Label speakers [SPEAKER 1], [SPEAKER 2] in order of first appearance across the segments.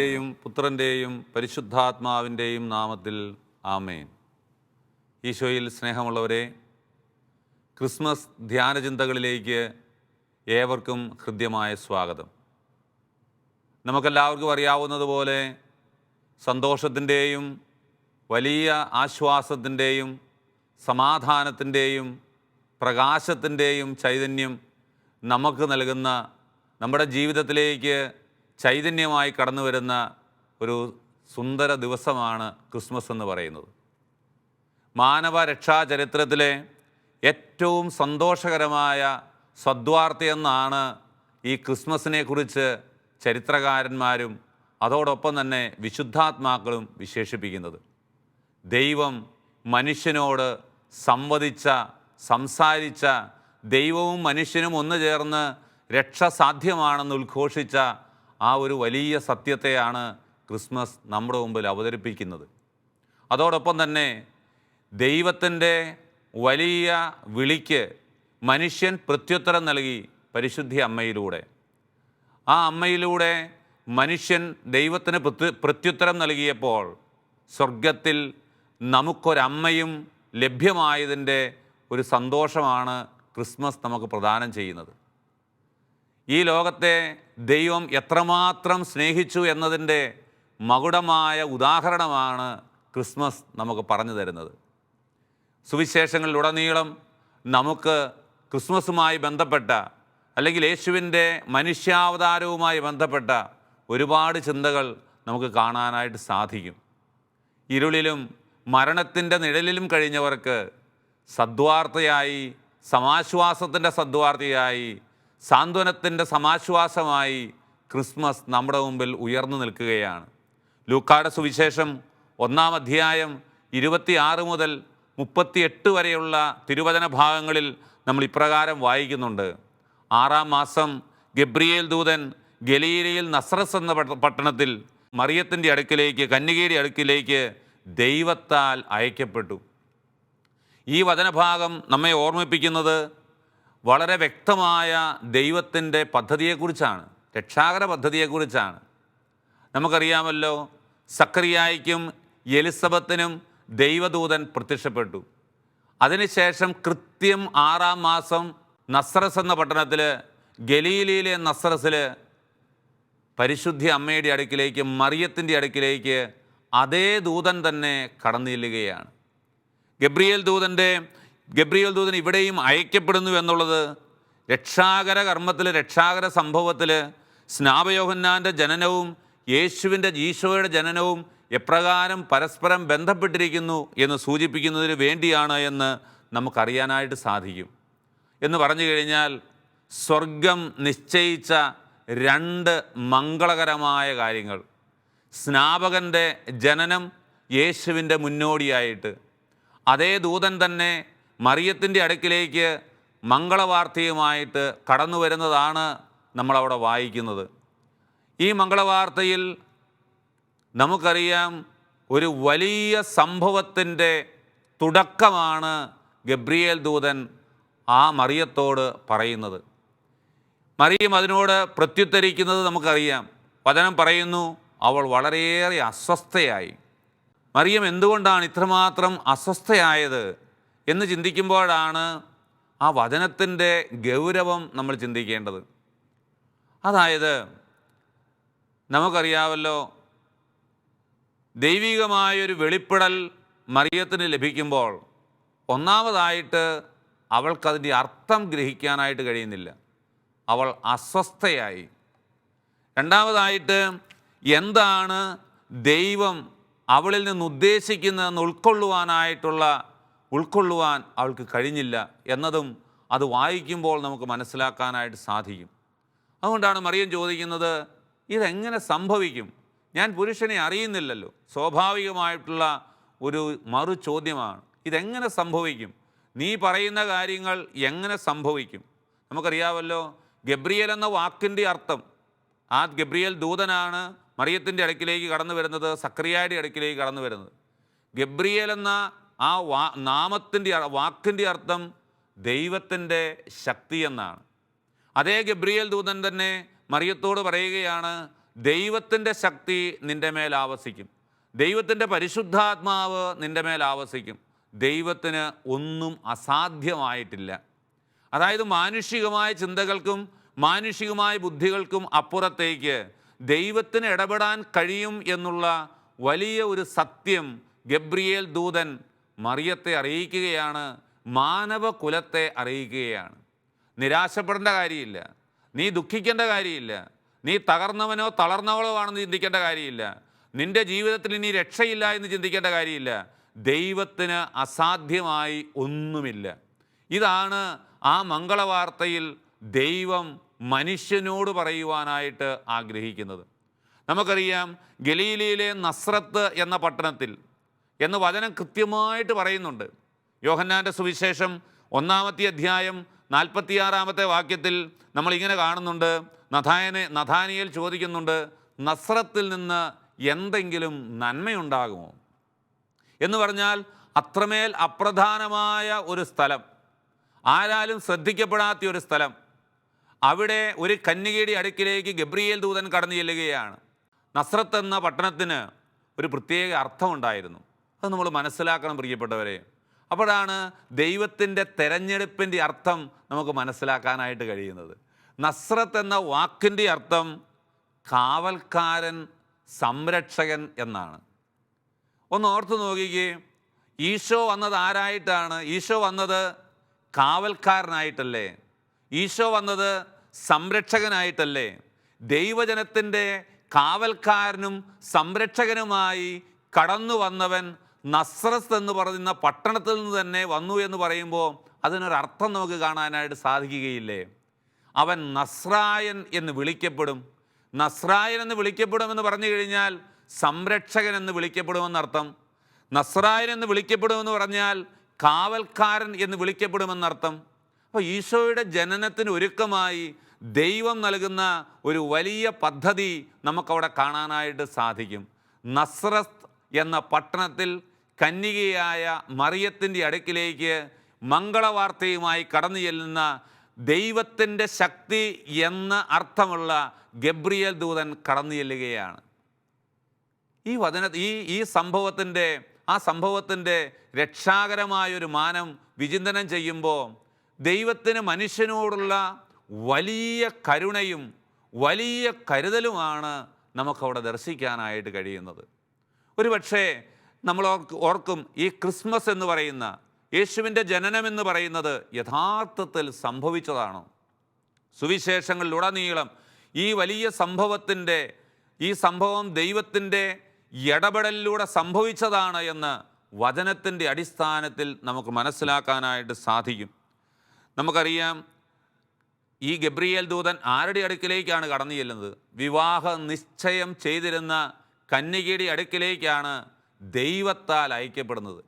[SPEAKER 1] പിതാവിൻ്റെയും പുത്രൻ്റെയും പരിശുദ്ധാത്മാവിൻ്റെയും നാമത്തിൽ ആമേൻ. ഈശോയിൽ സ്നേഹമുള്ളവരെ, ക്രിസ്മസ് ധ്യാനചിന്തകളിലേക്ക് ഏവർക്കും ഹൃദ്യമായ സ്വാഗതം. നമുക്കെല്ലാവർക്കും അറിയാവുന്നതുപോലെ സന്തോഷത്തിൻ്റെയും വലിയ ആശ്വാസത്തിൻ്റെയും സമാധാനത്തിൻ്റെയും പ്രകാശത്തിൻ്റെയും ചൈതന്യം നമുക്ക് നൽകുന്ന, നമ്മുടെ ജീവിതത്തിലേക്ക് ചൈതന്യമായി കടന്നു വരുന്ന ഒരു സുന്ദര ദിവസമാണ് ക്രിസ്മസ് എന്ന് പറയുന്നത്. മാനവ രക്ഷാ ചരിത്രത്തിലെ ഏറ്റവും സന്തോഷകരമായ സദ്വാർത്തയെന്നാണ് ഈ ക്രിസ്മസിനെ കുറിച്ച് ചരിത്രകാരന്മാരും അതോടൊപ്പം തന്നെ വിശുദ്ധാത്മാക്കളും വിശേഷിപ്പിക്കുന്നത്. ദൈവം മനുഷ്യനോട് സംസാരിച്ച, ദൈവവും മനുഷ്യനും ഒന്നു ചേർന്ന് രക്ഷ സാധ്യമാണെന്ന് ഉദ്ഘോഷിച്ച ആ ഒരു വലിയ സത്യത്തെയാണ് ക്രിസ്മസ് നമ്മുടെ മുമ്പിൽ അവതരിപ്പിക്കുന്നത്. അതോടൊപ്പം തന്നെ ദൈവത്തിൻ്റെ വലിയ വിളിക്ക് മനുഷ്യൻ പ്രത്യുത്തരം നൽകി പരിശുദ്ധി അമ്മയിലൂടെ. ആ അമ്മയിലൂടെ മനുഷ്യൻ ദൈവത്തിന് പ്രത്യുത്തരം നൽകിയപ്പോൾ സ്വർഗത്തിൽ നമുക്കൊരമ്മയും ലഭ്യമായതിൻ്റെ ഒരു സന്തോഷമാണ് ക്രിസ്മസ് നമുക്ക് പ്രദാനം ചെയ്യുന്നത്. ഈ ലോകത്തെ ദൈവം എത്രമാത്രം സ്നേഹിച്ചു എന്നതിൻ്റെ മകുടമായ ഉദാഹരണമാണ് ക്രിസ്മസ് നമുക്ക് പറഞ്ഞു തരുന്നത്. സുവിശേഷങ്ങളിലുടനീളം നമുക്ക് ക്രിസ്മസുമായി ബന്ധപ്പെട്ട, അല്ലെങ്കിൽ യേശുവിൻ്റെ മനുഷ്യാവതാരവുമായി ബന്ധപ്പെട്ട ഒരുപാട് ചിന്തകൾ നമുക്ക് കാണാനായിട്ട് സാധിക്കും. ഇരുളിലും മരണത്തിൻ്റെ നിഴലിലും കഴിഞ്ഞവർക്ക് സദ്വാർത്തയായി, സമാശ്വാസത്തിൻ്റെ സദ്വാർത്തയായി, സാന്ത്വനത്തിൻ്റെ സമാശ്വാസമായി ക്രിസ്മസ് നമ്മുടെ മുമ്പിൽ ഉയർന്നു നിൽക്കുകയാണ്. ലൂക്കായുടെ സുവിശേഷം 1-ാം അധ്യായം 26 മുതൽ 38 വരെയുള്ള തിരുവചന ഭാഗങ്ങളിൽ നമ്മൾ ഇപ്രകാരം വായിക്കുന്നുണ്ട്. 6-ാം മാസം ഗബ്രിയേൽ ദൂതൻ ഗലീലയിൽ നസ്രത്ത് എന്ന പട്ടണത്തിൽ മറിയത്തിൻ്റെ അടുക്കിലേക്ക്, കന്യകയുടെ അടുക്കിലേക്ക് ദൈവത്താൽ അയക്കപ്പെട്ടു. ഈ വചനഭാഗം നമ്മെ ഓർമ്മിപ്പിക്കുന്നത് വളരെ വ്യക്തമായ ദൈവത്തിൻ്റെ പദ്ധതിയെക്കുറിച്ചാണ്, രക്ഷാകര പദ്ധതിയെക്കുറിച്ചാണ്. നമുക്കറിയാമല്ലോ, സക്കറിയായ്ക്കും എലിസബത്തിനും ദൈവദൂതൻ പ്രത്യക്ഷപ്പെട്ടു. അതിനുശേഷം കൃത്യം 6-ാം മാസം നസ്രത്ത് എന്ന പട്ടണത്തിൽ, ഗലീലയിലെ നസ്രത്തിൽ പരിശുദ്ധി അമ്മയുടെ അടുക്കിലേക്ക്, മറിയത്തിൻ്റെ അടുക്കിലേക്ക് അതേ ദൂതൻ തന്നെ കടന്നു ചെല്ലുകയാണ്. ഗബ്രിയേൽ ദൂതൻ ഇവിടെയും അയക്കപ്പെടുന്നു എന്നുള്ളത് രക്ഷാകര കർമ്മത്തിൽ, രക്ഷാകര സംഭവത്തിൽ സ്നാപയോഹന്നാൻ്റെ ജനനവും ഈശോയുടെ ജനനവും എപ്രകാരം പരസ്പരം ബന്ധപ്പെട്ടിരിക്കുന്നു എന്ന് സൂചിപ്പിക്കുന്നതിന് വേണ്ടിയാണ് എന്ന് നമുക്കറിയാനായിട്ട് സാധിക്കും. എന്ന് പറഞ്ഞു കഴിഞ്ഞാൽ, സ്വർഗം നിശ്ചയിച്ച 2 മംഗളകരമായ കാര്യങ്ങൾ. സ്നാപകൻ്റെ ജനനം യേശുവിൻ്റെ മുന്നോടിയായിട്ട്, അതേ ദൂതൻ തന്നെ മറിയത്തിൻ്റെ അടുക്കിലേക്ക് മംഗളവാർത്തയുമായിട്ട് കടന്നു വരുന്നതാണ് നമ്മളവിടെ വായിക്കുന്നത്. ഈ മംഗളവാർത്തയിൽ നമുക്കറിയാം, ഒരു വലിയ സംഭവത്തിൻ്റെ തുടക്കമാണ് ഗബ്രിയേൽ ദൂതൻ ആ മറിയത്തോട് പറയുന്നത്. മറിയം അതിനോട് പ്രത്യുത്തരിക്കുന്നത് നമുക്കറിയാം. വചനം പറയുന്നു, അവൾ വളരെയേറെ അസ്വസ്ഥയായി. മറിയം എന്തുകൊണ്ടാണ് ഇത്രമാത്രം അസ്വസ്ഥയായത് എന്ന് ചിന്തിക്കുമ്പോഴാണ് ആ വചനത്തിൻ്റെ ഗൗരവം നമ്മൾ ചിന്തിക്കേണ്ടത്. അതായത്, നമുക്കറിയാമല്ലോ, ദൈവികമായൊരു വെളിപ്പെടൽ മറിയത്തിന് ലഭിക്കുമ്പോൾ ഒന്നാമതായിട്ട് അവൾക്കതിൻ്റെ അർത്ഥം ഗ്രഹിക്കാനായിട്ട് കഴിയുന്നില്ല, അവൾ അസ്വസ്ഥയായി. രണ്ടാമതായിട്ട്, എന്താണ് ദൈവം അവളിൽ നിന്ന് ഉദ്ദേശിക്കുന്നതെന്ന് ഉൾക്കൊള്ളുവാൻ അവൾക്ക് കഴിഞ്ഞില്ല എന്നതും അത് വായിക്കുമ്പോൾ നമുക്ക് മനസ്സിലാക്കാനായിട്ട് സാധിക്കും. അതുകൊണ്ടാണ് മറിയം ചോദിക്കുന്നത്, ഇതെങ്ങനെ സംഭവിക്കും? ഞാൻ പുരുഷനെ അറിയുന്നില്ലല്ലോ. സ്വാഭാവികമായിട്ടുള്ള ഒരു മറു ചോദ്യമാണ്, ഇതെങ്ങനെ സംഭവിക്കും? നീ പറയുന്ന കാര്യങ്ങൾ എങ്ങനെ സംഭവിക്കും? നമുക്കറിയാമല്ലോ, ഗബ്രിയേൽ എന്ന വാക്കിൻ്റെ അർത്ഥം, ആ ഗബ്രിയേൽ ദൂതനാണ് മറിയത്തിൻ്റെ അടുക്കിലേക്ക് കടന്നു വരുന്നത്, സക്കറിയായുടെ അടുക്കിലേക്ക് കടന്നു വരുന്നത്. ഗബ്രിയേൽ എന്ന ആ വാക്കിൻ്റെ അർത്ഥം ദൈവത്തിൻ്റെ ശക്തി എന്നാണ്. അതേ ഗബ്രിയേൽ ദൂതൻ തന്നെ മറിയത്തോട് പറയുകയാണ്, ദൈവത്തിൻ്റെ ശക്തി നിൻ്റെ മേൽ ആവസിക്കും. ദൈവത്തിൻ്റെ പരിശുദ്ധാത്മാവ് നിൻ്റെ മേൽ ആവസിക്കും. ദൈവത്തിന് ഒന്നും അസാധ്യമായിട്ടില്ല. അതായത് മാനുഷികമായ ചിന്തകൾക്കും മാനുഷികമായ ബുദ്ധികൾക്കും അപ്പുറത്തേക്ക് ദൈവത്തിന് ഇടപെടാൻ കഴിയും എന്നുള്ള വലിയ ഒരു സത്യം ഗബ്രിയേൽ ദൂതൻ മറിയത്തെ അറിയിക്കുകയാണ്, മാനവകുലത്തെ അറിയിക്കുകയാണ്. നിരാശപ്പെടേണ്ട കാര്യമില്ല, നീ ദുഃഖിക്കേണ്ട കാര്യമില്ല, നീ തകർന്നവനോ തളർന്നവളോ ആണെന്ന് ചിന്തിക്കേണ്ട കാര്യമില്ല, നിൻ്റെ ജീവിതത്തിൽ ഇനി രക്ഷയില്ല എന്ന് ചിന്തിക്കേണ്ട കാര്യമില്ല. ദൈവത്തിന് അസാധ്യമായി ഒന്നുമില്ല. ഇതാണ് ആ മംഗളവാർത്തയിൽ ദൈവം മനുഷ്യനോട് പറയുവാനായിട്ട് ആഗ്രഹിക്കുന്നത്. നമുക്കറിയാം, ഗലീലയിലെ നസ്രത്ത് എന്ന പട്ടണത്തിൽ എന്ന് വചനം കൃത്യമായിട്ട് പറയുന്നുണ്ട്. യോഹന്നാൻ്റെ സുവിശേഷം 1-ാമത്തെ അധ്യായം 46-ാമത്തെ വാക്യത്തിൽ നമ്മളിങ്ങനെ കാണുന്നുണ്ട്, നഥാനിയേൽ ചോദിക്കുന്നുണ്ട്, നസ്രത്തിൽ നിന്ന് എന്തെങ്കിലും നന്മയുണ്ടാകുമോ എന്ന് പറഞ്ഞാൽ അത്രമേൽ അപ്രധാനമായ ഒരു സ്ഥലം, ആരാലും ശ്രദ്ധിക്കപ്പെടാത്ത ഒരു സ്ഥലം. അവിടെ ഒരു കന്യകയുടെ അടുക്കിലേക്ക് ഗബ്രിയേൽ ദൂതൻ കടന്നു ചെല്ലുകയാണ്. നസ്രത്ത് എന്ന പട്ടണത്തിന് ഒരു പ്രത്യേക അർത്ഥമുണ്ടായിരുന്നു. അത് നമ്മൾ മനസ്സിലാക്കണം പ്രിയപ്പെട്ടവരെ. അപ്പോഴാണ് ദൈവത്തിൻ്റെ തെരഞ്ഞെടുപ്പിൻ്റെ അർത്ഥം നമുക്ക് മനസ്സിലാക്കാനായിട്ട് കഴിയുന്നത്. നസ്രത്ത് എന്ന വാക്കിൻ്റെ അർത്ഥം കാവൽക്കാരൻ, സംരക്ഷകൻ എന്നാണ്. ഒന്ന് ഓർത്തു നോക്കിക്കേ, ഈശോ വന്നത് ആരായിട്ടാണ്? ഈശോ വന്നത് കാവൽക്കാരനായിട്ടല്ലേ? ഈശോ വന്നത് സംരക്ഷകനായിട്ടല്ലേ? ദൈവജനത്തിൻ്റെ കാവൽക്കാരനും സംരക്ഷകനുമായി കടന്നു വന്നവൻ നസ്രത്ത് എന്ന് പറയുന്ന പട്ടണത്തിൽ നിന്ന് തന്നെ വന്നു എന്ന് പറയുമ്പോൾ അതിനൊരർത്ഥം നമുക്ക് കാണാനായിട്ട് സാധിക്കുകയില്ലേ? അവൻ നസ്രായൻ എന്ന് വിളിക്കപ്പെടും. നസ്രായൻ എന്ന് വിളിക്കപ്പെടുമെന്ന് പറഞ്ഞു കഴിഞ്ഞാൽ സംരക്ഷകൻ എന്ന് വിളിക്കപ്പെടുമെന്നർത്ഥം. നസ്രായൻ എന്ന് വിളിക്കപ്പെടുമെന്ന് പറഞ്ഞാൽ കാവൽക്കാരൻ എന്ന് വിളിക്കപ്പെടുമെന്നർത്ഥം. അപ്പോൾ ഈശോയുടെ ജനനത്തിന് ഒരുക്കമായി ദൈവം നൽകുന്ന ഒരു വലിയ പദ്ധതി നമുക്കവിടെ കാണാനായിട്ട് സാധിക്കും. നസ്രത്ത് എന്ന പട്ടണത്തിൽ കന്യകയായ മറിയത്തിൻ്റെ അടുക്കിലേക്ക് മംഗളവാർത്തയുമായി കടന്നു ചെല്ലുന്ന ദൈവത്തിൻ്റെ ശക്തി എന്ന അർത്ഥമുള്ള ഗബ്രിയേൽ ദൂതൻ കടന്നു ചെല്ലുകയാണ്. ഈ സംഭവത്തിൻ്റെ രക്ഷാകരമായൊരു മാനം വിചിന്തനം ചെയ്യുമ്പോൾ ദൈവത്തിന് മനുഷ്യനോടുള്ള വലിയ കരുണയും വലിയ കരുതലുമാണ് നമുക്കവിടെ ദർശിക്കാനായിട്ട് കഴിയുന്നത്. ഒരു പക്ഷേ നമ്മൾ ഓർക്കും, ഈ ക്രിസ്മസ് എന്ന് പറയുന്ന യേശുവിൻ്റെ ജനനം എന്ന് പറയുന്നത് യഥാർത്ഥത്തിൽ സംഭവിച്ചതാണോ? സുവിശേഷങ്ങളിലുടനീളം ഈ വലിയ ഈ സംഭവം ദൈവത്തിൻ്റെ ഇടപെടലിലൂടെ സംഭവിച്ചതാണ് എന്ന് വചനത്തിൻ്റെ അടിസ്ഥാനത്തിൽ നമുക്ക് മനസ്സിലാക്കാനായിട്ട് സാധിക്കും. നമുക്കറിയാം, ഈ ഗബ്രിയേൽ ദൂതൻ ആരുടെ അടുക്കിലേക്കാണ് കടന്നു ചെല്ലുന്നത്? വിവാഹ നിശ്ചയം ചെയ്തിരുന്ന കന്യകയുടെ അടുക്കിലേക്കാണ് ദൈവത്താൽ അയക്കപ്പെടുന്നത്.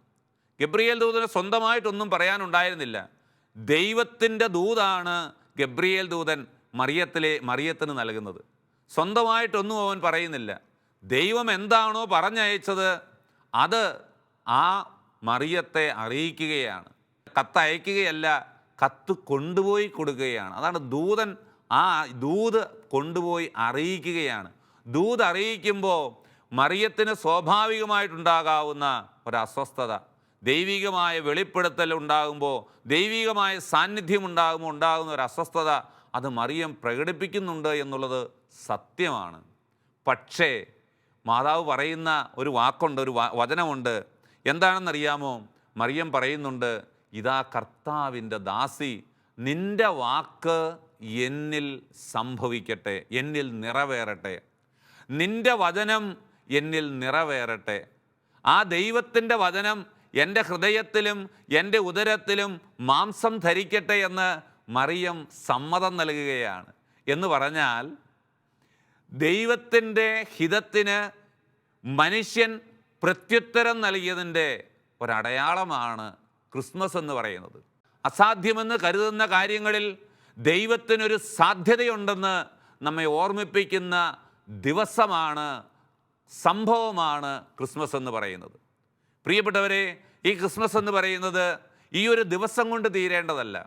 [SPEAKER 1] ഗബ്രിയേൽ ദൂതന് സ്വന്തമായിട്ടൊന്നും പറയാനുണ്ടായിരുന്നില്ല. ദൈവത്തിൻ്റെ ദൂതാണ് ഗബ്രിയേൽ ദൂതൻ മറിയത്തിന് നൽകുന്നത്. സ്വന്തമായിട്ടൊന്നും അവൻ പറയുന്നില്ല. ദൈവം എന്താണോ പറഞ്ഞയച്ചത് അത് ആ മറിയത്തെ അറിയിക്കുകയാണ്. കത്തയക്കുകയല്ല, കത്ത് കൊണ്ടുപോയി കൊടുക്കുകയാണ്. അതാണ് ദൂതൻ. ആ ദൂത് കൊണ്ടുപോയി അറിയിക്കുകയാണ്. ദൂത് അറിയിക്കുമ്പോൾ മറിയത്തിന് സ്വാഭാവികമായിട്ടുണ്ടാകാവുന്ന ഒരസ്വസ്ഥത, ദൈവികമായ വെളിപ്പെടുത്തൽ ഉണ്ടാകുമ്പോൾ, ദൈവികമായ സാന്നിധ്യം ഉണ്ടാകുന്ന ഒരു അസ്വസ്ഥത അത് മറിയം പ്രകടിപ്പിക്കുന്നുണ്ട് എന്നുള്ളത് സത്യമാണ്. പക്ഷേ മാതാവ് പറയുന്ന ഒരു വാക്കുണ്ട്, ഒരു വചനമുണ്ട്. എന്താണെന്നറിയാമോ? മറിയം പറയുന്നുണ്ട്, ഇതാ കർത്താവിൻ്റെ ദാസി, നിൻ്റെ വാക്ക് എന്നിൽ സംഭവിക്കട്ടെ, എന്നിൽ നിറവേറട്ടെ. നിൻ്റെ വചനം എന്നിൽ നിറവേറട്ടെ. ആ ദൈവത്തിൻ്റെ വചനം എൻ്റെ ഹൃദയത്തിലും എൻ്റെ ഉദരത്തിലും മാംസം ധരിക്കട്ടെ എന്ന് മറിയം സമ്മതം നൽകുകയാണ്. എന്ന് പറഞ്ഞാൽ ദൈവത്തിൻ്റെ ഹിതത്തിന് മനുഷ്യൻ പ്രത്യുത്തരം നൽകിയതിൻ്റെ ഒരടയാളമാണ് ക്രിസ്മസ് എന്ന് പറയുന്നത്. അസാധ്യമെന്ന് കരുതുന്ന കാര്യങ്ങളിൽ ദൈവത്തിനൊരു സാധ്യതയുണ്ടെന്ന് നമ്മെ ഓർമ്മിപ്പിക്കുന്ന ദിവസമാണ്, സംഭവമാണ് ക്രിസ്മസ് എന്ന് പറയുന്നത്. പ്രിയപ്പെട്ടവരെ, ഈ ക്രിസ്മസ് എന്ന് പറയുന്നത് ഈ ഒരു ദിവസം കൊണ്ട് തീരേണ്ടതല്ല.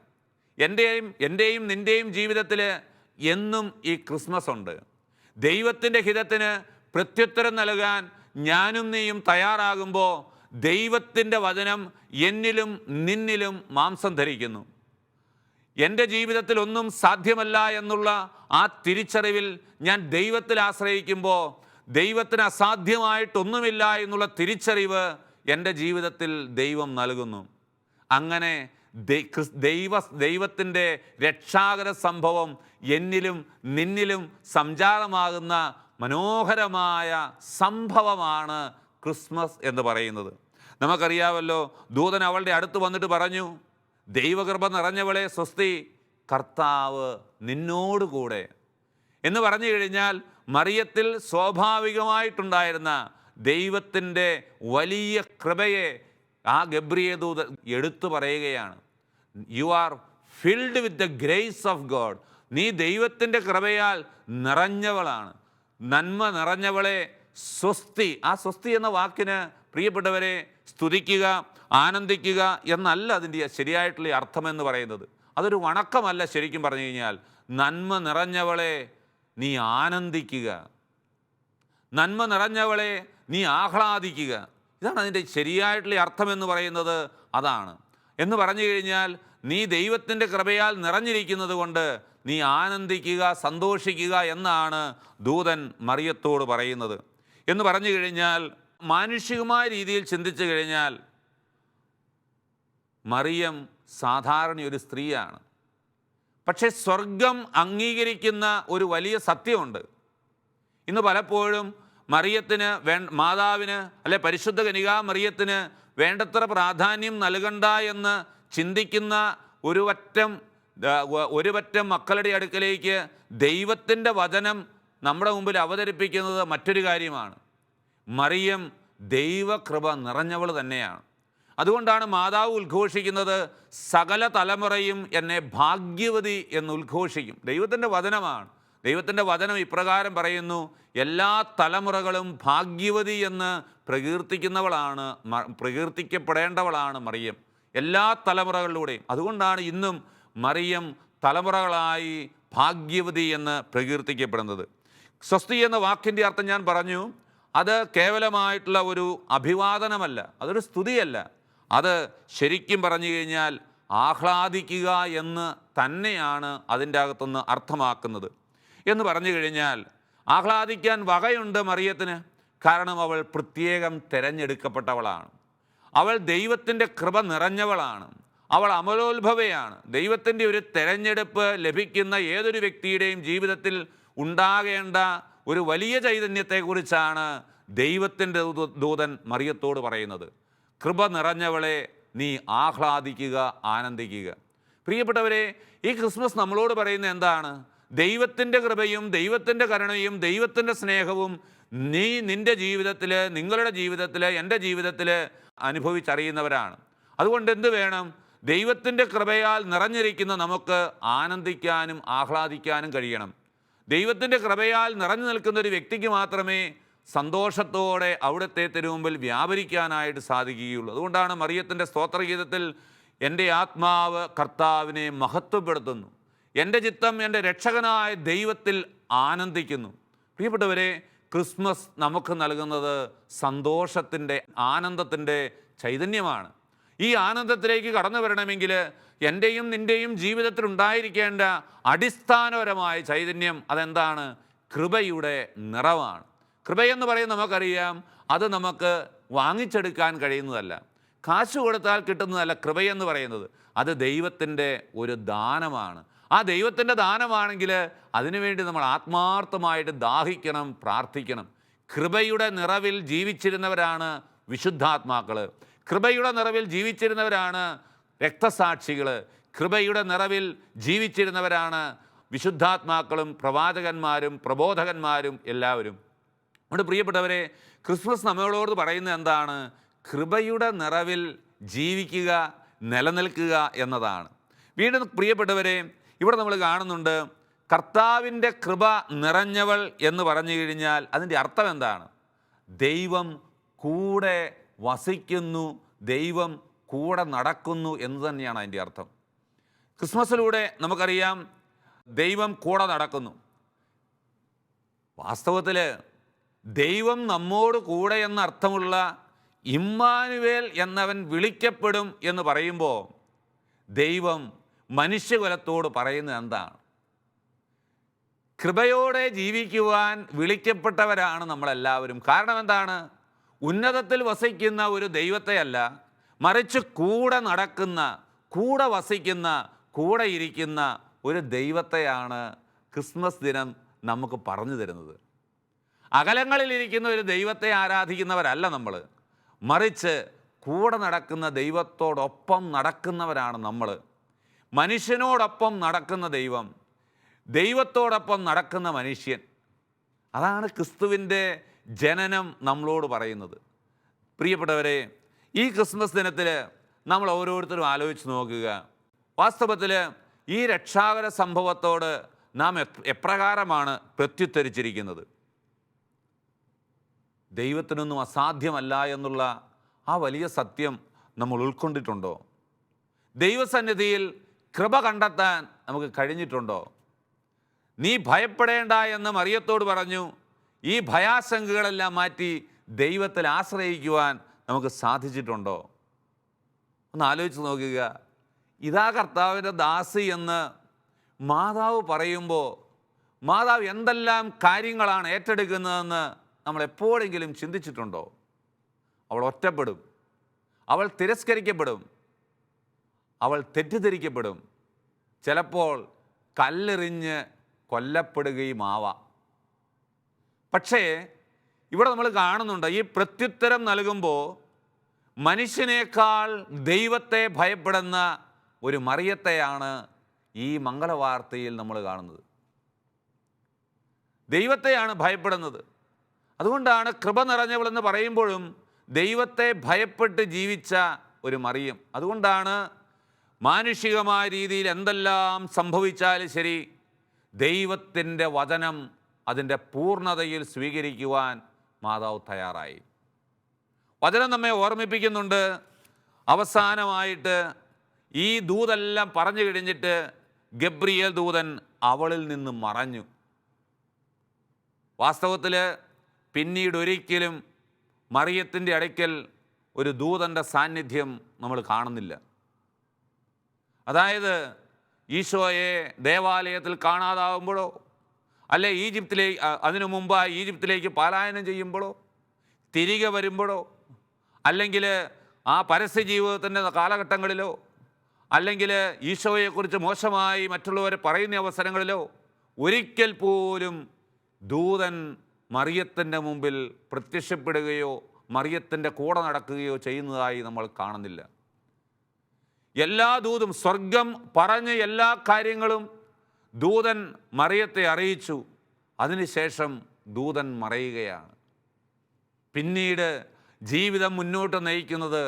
[SPEAKER 1] എൻ്റെയും നിൻ്റെയും ജീവിതത്തിൽ എന്നും ഈ ക്രിസ്മസ് ഉണ്ട്. ദൈവത്തിൻ്റെ ഹിതത്തിന് പ്രത്യുത്തരം നൽകാൻ ഞാനും നീയും തയ്യാറാകുമ്പോൾ ദൈവത്തിൻ്റെ വചനം എന്നിലും നിന്നിലും മാംസം ധരിക്കുന്നു. എൻ്റെ ജീവിതത്തിൽ ഒന്നും സാധ്യമല്ല എന്നുള്ള ആ തിരിച്ചറിവിൽ ഞാൻ ദൈവത്തിൽ ആശ്രയിക്കുമ്പോൾ ദൈവത്തിന് അസാധ്യമായിട്ടൊന്നുമില്ല എന്നുള്ള തിരിച്ചറിവ് എൻ്റെ ജീവിതത്തിൽ ദൈവം നൽകുന്നു. അങ്ങനെ ദൈവത്തിൻ്റെ രക്ഷാകര സംഭവം എന്നിലും നിന്നിലും സംജാതമാകുന്ന മനോഹരമായ സംഭവമാണ് ക്രിസ്മസ് എന്ന് പറയുന്നത്. നമുക്കറിയാമല്ലോ, ദൂതൻ അവളുടെ അടുത്ത് വന്നിട്ട് പറഞ്ഞു, ദൈവകൃപ നിറഞ്ഞവളെ സ്വസ്തി, കർത്താവ് നിന്നോടുകൂടെ എന്ന് പറഞ്ഞു കഴിഞ്ഞാൽ മറിയത്തിൽ സ്വാഭാവികമായിട്ടുണ്ടായിരുന്ന ദൈവത്തിൻ്റെ വലിയ കൃപയെ ആ ഗബ്രിയേൽ ദൂതൻ എടുത്തു പറയുകയാണ്. You are filled with the grace of God. നീ ദൈവത്തിൻ്റെ കൃപയാൽ നിറഞ്ഞവളാണ്. നന്മ നിറഞ്ഞവളെ സ്വസ്തി. ആ സ്വസ്തി എന്ന വാക്കിന് പ്രിയപ്പെട്ടവരെ സ്തുതിക്കുക, ആനന്ദിക്കുക എന്നല്ല അതിൻ്റെ ശരിയായിട്ടുള്ള അർത്ഥമെന്ന് പറയുന്നത്. അതൊരു വണക്കമല്ല. ശരിക്കും പറഞ്ഞു കഴിഞ്ഞാൽ നന്മ നിറഞ്ഞവളെ നീ ആനന്ദിക്കുക, നന്മ നിറഞ്ഞവളെ നീ ആഹ്ലാദിക്കുക. ഇതാണ് അതിൻ്റെ ശരിയായിട്ടുള്ള അർത്ഥമെന്ന് പറയുന്നത്. അതാണ് എന്ന് പറഞ്ഞു കഴിഞ്ഞാൽ നീ ദൈവത്തിൻ്റെ കൃപയാൽ നിറഞ്ഞിരിക്കുന്നത് കൊണ്ട് നീ ആനന്ദിക്കുക, സന്തോഷിക്കുക എന്നാണ് ദൂതൻ മറിയത്തോട് പറയുന്നത്. എന്ന് പറഞ്ഞു കഴിഞ്ഞാൽ മാനുഷികമായ രീതിയിൽ ചിന്തിച്ചു കഴിഞ്ഞാൽ മറിയം സാധാരണ ഒരു സ്ത്രീയാണ്. പക്ഷേ സ്വർഗം അംഗീകരിക്കുന്ന ഒരു വലിയ സത്യമുണ്ട്. ഇന്ന് പലപ്പോഴും മറിയത്തിന് മാതാവിന് അല്ലെ പരിശുദ്ധ കന്യകാ മറിയത്തിന് വേണ്ടത്ര പ്രാധാന്യം നൽകണ്ട എന്ന് ചിന്തിക്കുന്ന ഒരു പറ്റം മക്കളുടെ അടുക്കലേക്ക് ദൈവത്തിൻ്റെ വചനം നമ്മുടെ മുമ്പിൽ അവതരിപ്പിക്കുന്നത് മറ്റൊരു കാര്യമാണ്. മറിയം ദൈവകൃപ നിറഞ്ഞവൾ തന്നെയാണ്. അതുകൊണ്ടാണ് മാതാവ് ഉദ്ഘോഷിക്കുന്നത്, സകല തലമുറയും എന്നെ ഭാഗ്യവതി എന്ന് ഉദ്ഘോഷിക്കും. ദൈവത്തിൻ്റെ വചനമാണ്. ദൈവത്തിൻ്റെ വചനം ഇപ്രകാരം പറയുന്നു, എല്ലാ തലമുറകളും ഭാഗ്യവതി എന്ന് പ്രകീർത്തിക്കപ്പെടേണ്ടവളാണ് മറിയം, എല്ലാ തലമുറകളിലൂടെയും. അതുകൊണ്ടാണ് ഇന്നും മറിയം തലമുറകളായി ഭാഗ്യവതി എന്ന് പ്രകീർത്തിക്കപ്പെടുന്നത്. സ്വസ്തി എന്ന വാക്കിൻ്റെ അർത്ഥം ഞാൻ പറഞ്ഞു. അത് കേവലമായിട്ടുള്ള ഒരു അഭിവാദനമല്ല, അതൊരു സ്തുതിയല്ല. അത് ശരിക്കും പറഞ്ഞു കഴിഞ്ഞാൽ ആഹ്ലാദിക്കുക എന്ന് തന്നെയാണ് അതിൻ്റെ അകത്തുനിന്ന് അർത്ഥമാക്കുന്നത്. എന്ന് പറഞ്ഞു കഴിഞ്ഞാൽ ആഹ്ലാദിക്കാൻ വകയുണ്ട് മറിയത്തിന്. കാരണം അവൾ പ്രത്യേകം തിരഞ്ഞെടുക്കപ്പെട്ടവളാണ്. അവൾ ദൈവത്തിൻ്റെ കൃപ നിറഞ്ഞവളാണ്. അവൾ അമലോത്ഭവയാണ്. ദൈവത്തിൻ്റെ ഒരു തിരഞ്ഞെടുപ്പ് ലഭിക്കുന്ന ഏതൊരു വ്യക്തിയുടെയും ജീവിതത്തിൽ ഉണ്ടാകേണ്ട ഒരു വലിയ ചൈതന്യത്തെക്കുറിച്ചാണ് ദൈവത്തിൻ്റെ ദൂതൻ മറിയത്തോട് പറയുന്നത്. കൃപ നിറഞ്ഞവളെ നീ ആഹ്ലാദിക്കുക, ആനന്ദിക്കുക. പ്രിയപ്പെട്ടവരെ, ഈ ക്രിസ്മസ് നമ്മളോട് പറയുന്ന എന്താണ്? ദൈവത്തിൻ്റെ കൃപയും ദൈവത്തിൻ്റെ കരുണയും ദൈവത്തിൻ്റെ സ്നേഹവും നിൻ്റെ ജീവിതത്തിൽ, നിങ്ങളുടെ ജീവിതത്തിൽ, എൻ്റെ ജീവിതത്തിൽ അനുഭവിച്ചറിയുന്നവരാണ്. അതുകൊണ്ട് എന്ത് വേണം? ദൈവത്തിൻ്റെ കൃപയാൽ നിറഞ്ഞിരിക്കുന്ന നമുക്ക് ആനന്ദിക്കാനും ആഹ്ലാദിക്കാനും കഴിയണം. ദൈവത്തിൻ്റെ കൃപയാൽ നിറഞ്ഞു നിൽക്കുന്ന ഒരു വ്യക്തിക്ക് മാത്രമേ സന്തോഷത്തോടെ അവിടുത്തെ തിരുമുമ്പിൽ വ്യാപരിക്കാനായിട്ട് സാധിക്കുകയുള്ളൂ. അതുകൊണ്ടാണ് മറിയത്തിൻ്റെ സ്തോത്രഗീതത്തിൽ എൻ്റെ ആത്മാവ് കർത്താവിനെ മഹത്വപ്പെടുത്തുന്നു, എൻ്റെ ചിത്തം എൻ്റെ രക്ഷകനായ ദൈവത്തിൽ ആനന്ദിക്കുന്നു. പ്രിയപ്പെട്ടവരെ, ക്രിസ്മസ് നമുക്ക് നൽകുന്നത് സന്തോഷത്തിൻ്റെ, ആനന്ദത്തിൻ്റെ ചൈതന്യമാണ്. ഈ ആനന്ദത്തിലേക്ക് കടന്നു വരണമെങ്കിൽ എൻ്റെയും നിൻ്റെയും ജീവിതത്തിൽ ഉണ്ടായിരിക്കേണ്ട അടിസ്ഥാനപരമായ ചൈതന്യം അതെന്താണ്? കൃപയുടെ നിറവാണ്. കൃപയെന്ന് പറയുന്നത് നമുക്കറിയാം, അത് നമുക്ക് വാങ്ങിച്ചെടുക്കാൻ കഴിയുന്നതല്ല, കാശ് കൊടുത്താൽ കിട്ടുന്നതല്ല. കൃപയെന്ന് പറയുന്നത് അത് ദൈവത്തിൻ്റെ ഒരു ദാനമാണ്. ആ ദൈവത്തിൻ്റെ ദാനമാണെങ്കിൽ അതിനുവേണ്ടി നമ്മൾ ആത്മാർത്ഥമായിട്ട് ദാഹിക്കണം, പ്രാർത്ഥിക്കണം. കൃപയുടെ നിറവിൽ ജീവിച്ചിരുന്നവരാണ് വിശുദ്ധാത്മാക്കൾ. കൃപയുടെ നിറവിൽ ജീവിച്ചിരുന്നവരാണ് രക്തസാക്ഷികൾ. കൃപയുടെ നിറവിൽ ജീവിച്ചിരുന്നവരാണ് വിശുദ്ധാത്മാക്കളും പ്രവാചകന്മാരും പ്രബോധകന്മാരും എല്ലാവരും. അതുകൊണ്ട് പ്രിയപ്പെട്ടവരെ, ക്രിസ്മസ് നമ്മളോട് പറയുന്നത് എന്താണ്? കൃപയുടെ നിറവിൽ ജീവിക്കുക, നിലനിൽക്കുക എന്നതാണ്. വീണ്ടും പ്രിയപ്പെട്ടവരെ, ഇവിടെ നമ്മൾ കാണുന്നുണ്ട് കർത്താവിൻ്റെ കൃപ നിറഞ്ഞവൾ എന്ന് പറഞ്ഞു കഴിഞ്ഞാൽ അതിൻ്റെ അർത്ഥം എന്താണ്? ദൈവം കൂടെ വസിക്കുന്നു, ദൈവം കൂടെ നടക്കുന്നു എന്ന് തന്നെയാണ് അതിൻ്റെ അർത്ഥം. ക്രിസ്മസിലൂടെ നമുക്കറിയാം ദൈവം കൂടെ നടക്കുന്നു. വാസ്തവത്തിൽ ദൈവം നമ്മോട് കൂടെ എന്നർത്ഥമുള്ള ഇമ്മാനുവേൽ എന്നവൻ വിളിക്കപ്പെടും എന്ന് പറയുമ്പോൾ ദൈവം മനുഷ്യകുലത്തോട് പറയുന്നത് എന്താണ്? കൃപയോടെ ജീവിക്കുവാൻ വിളിക്കപ്പെട്ടവരാണ് നമ്മളെല്ലാവരും. കാരണം എന്താണ്? ഉന്നതത്തിൽ വസിക്കുന്ന ഒരു ദൈവത്തെയല്ല, മറിച്ച് കൂടെ നടക്കുന്ന, കൂടെ വസിക്കുന്ന, കൂടെ ഇരിക്കുന്ന ഒരു ദൈവത്തെയാണ് ക്രിസ്മസ് ദിനം നമുക്ക് പറഞ്ഞു തരുന്നത്. അകലങ്ങളിലിരിക്കുന്ന ഒരു ദൈവത്തെ ആരാധിക്കുന്നവരല്ല നമ്മൾ, മറിച്ച് കൂടെ നടക്കുന്ന ദൈവത്തോടൊപ്പം നടക്കുന്നവരാണ് നമ്മൾ. മനുഷ്യനോടൊപ്പം നടക്കുന്ന ദൈവം, ദൈവത്തോടൊപ്പം നടക്കുന്ന മനുഷ്യൻ, അതാണ് ക്രിസ്തുവിൻ്റെ ജനനം നമ്മളോട് പറയുന്നത്. പ്രിയപ്പെട്ടവരെ, ഈ ക്രിസ്മസ് ദിനത്തിൽ നമ്മൾ ഓരോരുത്തരും ആലോചിച്ച് നോക്കുക, വാസ്തവത്തിൽ ഈ രക്ഷാകര സംഭവത്തോട് നാം എപ്രകാരമാണ് പ്രത്യുത്തരിച്ചിരിക്കുന്നത്? ദൈവത്തിനൊന്നും അസാധ്യമല്ല എന്നുള്ള ആ വലിയ സത്യം നമ്മൾ ഉൾക്കൊണ്ടിട്ടുണ്ടോ? ദൈവസന്നിധിയിൽ കൃപ കണ്ടെത്താൻ നമുക്ക് കഴിഞ്ഞിട്ടുണ്ടോ? നീ ഭയപ്പെടേണ്ട എന്ന് മറിയത്തോട് പറഞ്ഞു. ഈ ഭയാശങ്കകളെല്ലാം മാറ്റി ദൈവത്തിൽ ആശ്രയിക്കുവാൻ നമുക്ക് സാധിച്ചിട്ടുണ്ടോ? ഒന്ന് ആലോചിച്ച് നോക്കുക. ഇതാ കർത്താവിൻ്റെ ദാസി എന്ന് മാതാവ് പറയുമ്പോൾ മാതാവ് എന്തെല്ലാം കാര്യങ്ങളാണ് ഏറ്റെടുക്കുന്നതെന്ന് നമ്മൾ എപ്പോഴെങ്കിലും ചിന്തിച്ചിട്ടുണ്ടോ? അവൾ ഒറ്റപ്പെടും, അവൾ തിരസ്കരിക്കപ്പെടും, അവൾ തെറ്റിദ്ധരിക്കപ്പെടും, ചിലപ്പോൾ കല്ലെറിഞ്ഞ് കൊല്ലപ്പെടുകയും ആവാം. പക്ഷേ ഇവിടെ നമ്മൾ കാണുന്നുണ്ട്, ഈ പ്രത്യുത്തരം നൽകുമ്പോൾ മനുഷ്യനേക്കാൾ ദൈവത്തെ ഭയപ്പെടുന്ന ഒരു മറിയത്തെയാണ് ഈ മംഗളവാർത്തയിൽ നമ്മൾ കാണുന്നത്. ദൈവത്തെയാണ് ഭയപ്പെടുന്നത്. അതുകൊണ്ടാണ് കൃപ നിറഞ്ഞവളെന്ന് പറയുമ്പോഴും ദൈവത്തെ ഭയപ്പെട്ട് ജീവിച്ച ഒരു മറിയം. അതുകൊണ്ടാണ് മാനുഷികമായ രീതിയിൽ എന്തെല്ലാം സംഭവിച്ചാലും ശരി, ദൈവത്തിൻ്റെ വചനം അതിൻ്റെ പൂർണ്ണതയിൽ സ്വീകരിക്കുവാൻ മാതാവ് തയ്യാറായി. വചനം നമ്മെ ഓർമ്മിപ്പിക്കുന്നുണ്ട്, അവസാനമായിട്ട് ഈ ദൂതെല്ലാം പറഞ്ഞു കഴിഞ്ഞിട്ട് ഗബ്രിയേൽ ദൂതൻ അവളിൽ നിന്ന് മറഞ്ഞു. വാസ്തവത്തിൽ പിന്നീട് ഒരിക്കലും മറിയത്തിൻ്റെ അടുക്കൽ ഒരു ദൂതൻ്റെ സാന്നിധ്യം നമ്മൾ കാണുന്നില്ല. അതായത് ഈശോയെ ദേവാലയത്തിൽ കാണാതാവുമ്പോഴോ, അല്ലെ അതിനു മുമ്പായി ഈജിപ്തിലേക്ക് പലായനം ചെയ്യുമ്പോഴോ, തിരികെ വരുമ്പോഴോ, അല്ലെങ്കിൽ ആ പരസ്യ ജീവിതത്തിൻ്റെ കാലഘട്ടങ്ങളിലോ, അല്ലെങ്കിൽ ഈശോയെക്കുറിച്ച് മോശമായി മറ്റുള്ളവരെ പറയുന്ന അവസരങ്ങളിലോ ഒരിക്കൽ പോലും ദൂതൻ മറിയത്തിൻ്റെ മുമ്പിൽ പ്രത്യക്ഷപ്പെടുകയോ മറിയത്തിൻ്റെ കൂടെ നടക്കുകയോ ചെയ്യുന്നതായി നമ്മൾ കാണുന്നില്ല. എല്ലാ ദൂതും, സ്വർഗം പറഞ്ഞ എല്ലാ കാര്യങ്ങളും ദൂതൻ മറിയത്തെ അറിയിച്ചു. അതിനുശേഷം ദൂതൻ മറയുകയാണ്. പിന്നീട് ജീവിതം മുന്നോട്ട് നയിക്കുന്നത്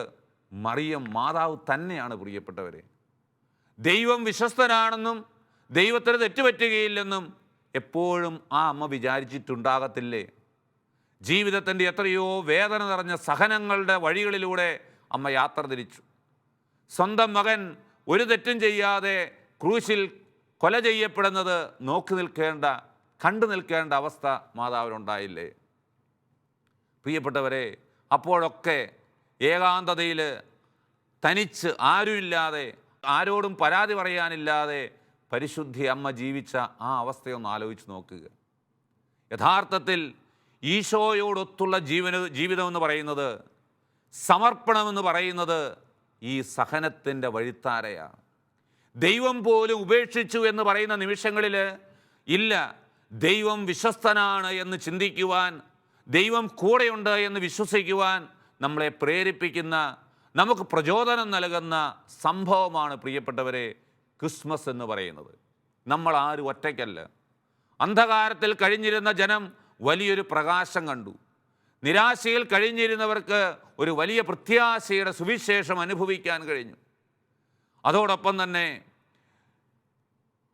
[SPEAKER 1] മറിയം മാതാവ് തന്നെയാണ്. പ്രിയപ്പെട്ടവരെ, ദൈവം വിശ്വസ്തനാണെന്നും ദൈവത്തിന് തെറ്റുപറ്റുകയില്ലെന്നും എപ്പോഴും ആ അമ്മ വിചാരിച്ചിട്ടുണ്ടാകത്തില്ലേ? ജീവിതത്തിൻ്റെ എത്രയോ വേദന നിറഞ്ഞ സഹനങ്ങളുടെ വഴികളിലൂടെ അമ്മ യാത്ര തിരിച്ചു. സ്വന്തം മകൻ ഒരു തെറ്റും ചെയ്യാതെ ക്രൂശിൽ കൊല ചെയ്യപ്പെടുന്നത് കണ്ടു നിൽക്കേണ്ട അവസ്ഥ മാതാവിനുണ്ടായില്ലേ? പ്രിയപ്പെട്ടവരെ, അപ്പോഴൊക്കെ ഏകാന്തതയിൽ തനിച്ച് ആരുമില്ലാതെ, ആരോടും പരാതി പറയാനില്ലാതെ പരിശുദ്ധി അമ്മ ജീവിച്ച ആ അവസ്ഥയൊന്ന് ആലോചിച്ച് നോക്കുക. യഥാർത്ഥത്തിൽ ഈശോയോടൊത്തുള്ള ജീവിതമെന്ന് പറയുന്നത്, സമർപ്പണമെന്ന് പറയുന്നത് ഈ സഹനത്തിൻ്റെ വഴിത്താരയാണ്. ദൈവം പോലും ഉപേക്ഷിച്ചു എന്ന് പറയുന്ന നിമിഷങ്ങളിൽ ഇല്ല, ദൈവം വിശ്വസ്തനാണ് എന്ന് ചിന്തിക്കുവാൻ, ദൈവം കൂടെയുണ്ട് എന്ന് വിശ്വസിക്കുവാൻ നമ്മളെ പ്രേരിപ്പിക്കുന്ന, നമുക്ക് പ്രചോദനം നൽകുന്ന സംഭവമാണ് പ്രിയപ്പെട്ടവരെ ക്രിസ്മസ് എന്ന് പറയുന്നത്. നമ്മൾ ആരും ഒറ്റയ്ക്കല്ല. അന്ധകാരത്തിൽ കഴിഞ്ഞിരുന്ന ജനം വലിയൊരു പ്രകാശം കണ്ടു. നിരാശയിൽ കഴിഞ്ഞിരുന്നവർക്ക് ഒരു വലിയ പ്രത്യാശയുടെ സുവിശേഷം അനുഭവിക്കാൻ കഴിഞ്ഞു. അതോടൊപ്പം തന്നെ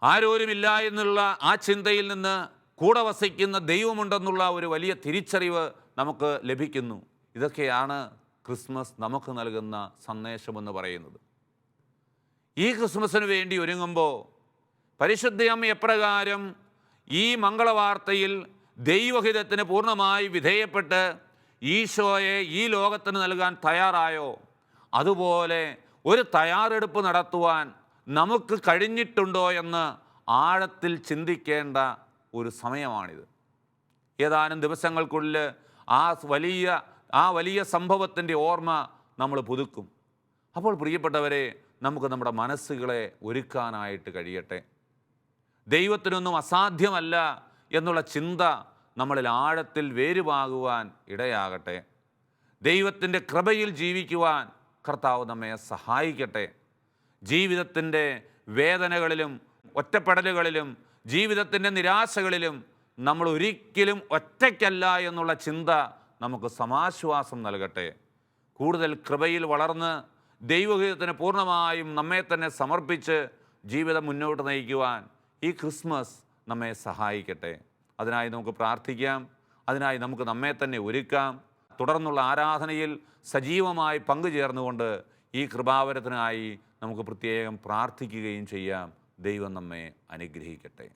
[SPEAKER 1] ആരോരുമില്ല എന്നുള്ള ആ ചിന്തയിൽ നിന്ന് കൂടെ വസിക്കുന്ന ദൈവമുണ്ടെന്നുള്ള ഒരു വലിയ തിരിച്ചറിവ് നമുക്ക് ലഭിക്കുന്നു. ഇതൊക്കെയാണ് ക്രിസ്മസ് നമുക്ക് നൽകുന്ന സന്ദേശമെന്ന് പറയുന്നത്. ഈ ക്രിസ്മസിന് വേണ്ടി ഒരുങ്ങുമ്പോൾ പരിശുദ്ധ അമ്മ എപ്രകാരം ഈ മംഗളവാർത്തയിൽ ദൈവഹിതത്തിന് പൂർണ്ണമായി വിധേയപ്പെട്ട് ഈശോയെ ഈ ലോകത്തിന് നൽകാൻ തയ്യാറായോ? അതുപോലെ ഒരു തയ്യാറെടുപ്പ് നടത്തുവാൻ നമുക്ക് കഴിഞ്ഞിട്ടുണ്ടോ എന്ന് ആഴത്തിൽ ചിന്തിക്കേണ്ട ഒരു സമയമാണിത്. ഏതാനും ദിവസങ്ങൾക്കുള്ളിൽ ആ വലിയ സംഭവത്തിൻ്റെ ഓർമ്മ നമ്മൾ പുതുക്കും. അപ്പോൾ പ്രിയപ്പെട്ടവരെ, നമുക്ക് നമ്മുടെ മനസ്സുകളെ ഒരുക്കാനായിട്ട് കഴിയട്ടെ. ദൈവത്തിനൊന്നും അസാധ്യമല്ല എന്നുള്ള ചിന്ത നമ്മളിൽ ആഴത്തിൽ വേരുപാകുവാൻ ഇടയാകട്ടെ. ദൈവത്തിൻ്റെ കൃപയിൽ ജീവിക്കുവാൻ കർത്താവ് നമ്മെ സഹായിക്കട്ടെ. ജീവിതത്തിൻ്റെ വേദനകളിലും ഒറ്റപ്പെടലുകളിലും ജീവിതത്തിൻ്റെ നിരാശകളിലും നമ്മൾ ഒരിക്കലും ഒറ്റയ്ക്കല്ല എന്നുള്ള ചിന്ത നമുക്ക് സമാശ്വാസം നൽകട്ടെ. കൂടുതൽ കൃപയിൽ വളർന്ന് ദൈവഹിതത്തിന് പൂർണ്ണമായും നമ്മെ തന്നെ സമർപ്പിച്ച് ജീവിതം മുന്നോട്ട് നയിക്കുവാൻ ഈ ക്രിസ്മസ് നമ്മെ സഹായിക്കട്ടെ. അതിനായി നമുക്ക് പ്രാർത്ഥിക്കാം. അതിനായി നമുക്ക് നമ്മെ തന്നെ ഒരുക്കാം. തുടർന്നുള്ള ആരാധനയിൽ സജീവമായി പങ്കുചേർന്നുകൊണ്ട് ഈ കൃപാവരത്തിനായി നമുക്ക് പ്രത്യേകം പ്രാർത്ഥിക്കുകയും ചെയ്യാം. ദൈവം നമ്മെ അനുഗ്രഹിക്കട്ടെ.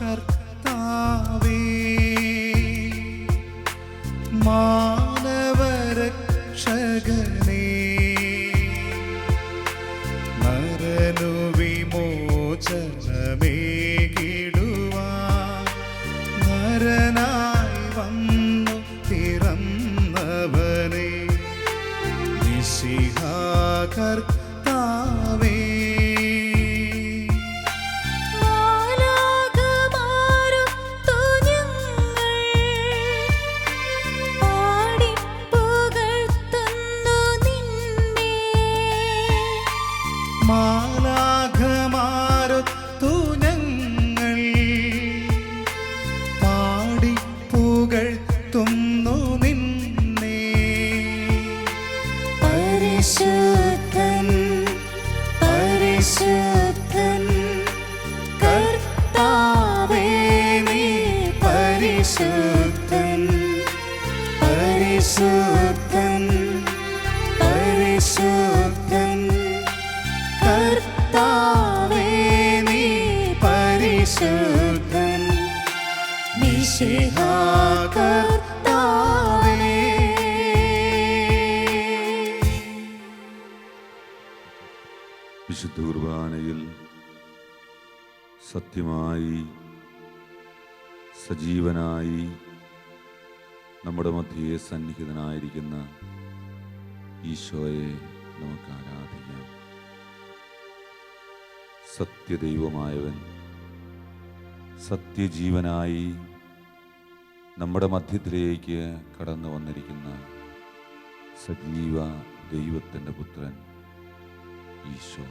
[SPEAKER 2] കർത്താവേ, മാനവരക്ഷകനേ, നരനു വിമോചനമേകിടുവാൻ നരനായി വന്നു പിറന്നവനേ, മിശിഹാ കർത്താവേ, മാലാഖമാരൊത്തു ഞങ്ങൾ പാടി പുകഴ്ത്തുന്നു നിന്നെ. പരിശുദ്ധൻ പരിശുദ്ധൻ കർത്താവേ, നീ പരിശുദ്ധൻ പരിശുദ്ധൻ പരിശുദ്ധൻ കർത്താവേ, നീ പരിശുദ്ധൻ മിശിഹാ കർത്താവേ.
[SPEAKER 3] വിശുദ്ധ കുർബാനയിൽ സത്യമായി സജീവനായി നമ്മുടെ മധ്യേ സന്നിഹിതനായിരിക്കുന്ന ഈശോയെ നമുക്ക് ആരാധിക്കാം. സത്യദൈവമായവൻ സത്യജീവനായി നമ്മുടെ മധ്യത്തിലേക്ക് കടന്നു വന്നിരിക്കുന്ന സജീവ ദൈവത്തിൻ്റെ പുത്രൻ ഈശോ.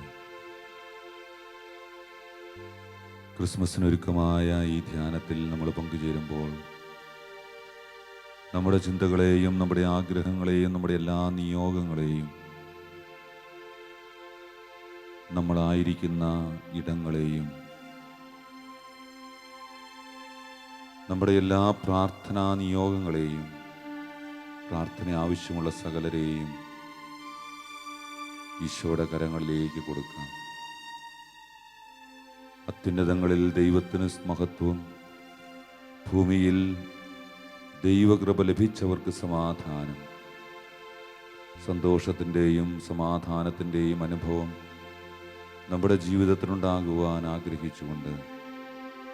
[SPEAKER 3] ക്രിസ്മസിനൊരുക്കമായ ഈ ധ്യാനത്തിൽ നമ്മൾ പങ്കുചേരുമ്പോൾ നമ്മുടെ ചിന്തകളെയും നമ്മുടെ ആഗ്രഹങ്ങളെയും നമ്മുടെ എല്ലാ നിയോഗങ്ങളെയും നമ്മളായിരിക്കുന്ന ഇടങ്ങളെയും നമ്മുടെ എല്ലാ പ്രാർത്ഥനാ നിയോഗങ്ങളെയും പ്രാർത്ഥന ആവശ്യമുള്ള സകലരെയും ഈശോയുടെ കരങ്ങളിലേക്ക് കൊടുക്കാം. അത്യുന്നതങ്ങളിൽ ദൈവത്തിന് മഹത്വം, ഭൂമിയിൽ ദൈവകൃപ ലഭിച്ചവർക്ക് സമാധാനം. സന്തോഷത്തിൻ്റെയും സമാധാനത്തിൻ്റെയും അനുഭവം നമ്മുടെ ജീവിതത്തിനുണ്ടാകുവാൻ ആഗ്രഹിച്ചുകൊണ്ട്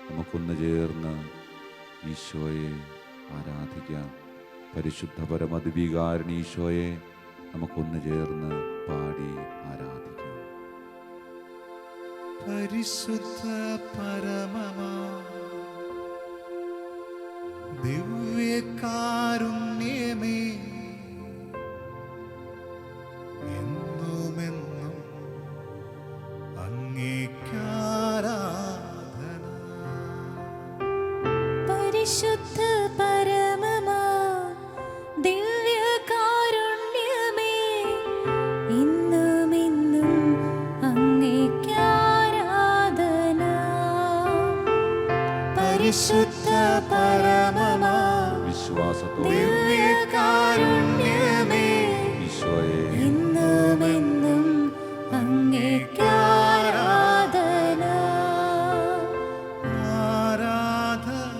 [SPEAKER 3] നമുക്കൊന്ന് ചേർന്ന് ഈശോയെ ആരാധിക്കാം. പരിശുദ്ധ പരമദിവികാരൻ ഈശോയെ നമുക്കൊന്ന് ചേർന്ന് പാടി ആരാധിക്കാം.
[SPEAKER 2] പരിശുദ്ധ പരമമാ ദിവ്യകാരുണ്യമേ, എന്നുമെന്നും
[SPEAKER 4] പരിശുദ്ധ പരമമാ ദിവ്യകാരുണ്യമേ, ഇന്നും ഇന്നും അങ്ങേയ്ക്കാരാധന. പരിശുദ്ധ പരമമാ
[SPEAKER 3] വിശ്വാസത്തോടെ
[SPEAKER 2] ദിവ്യകാരുണ്യമേ,
[SPEAKER 3] ഈശോയെ
[SPEAKER 4] ഇന്നും എന്നും അങ്ങേയ്ക്കാരാധന.
[SPEAKER 2] ആരാധന,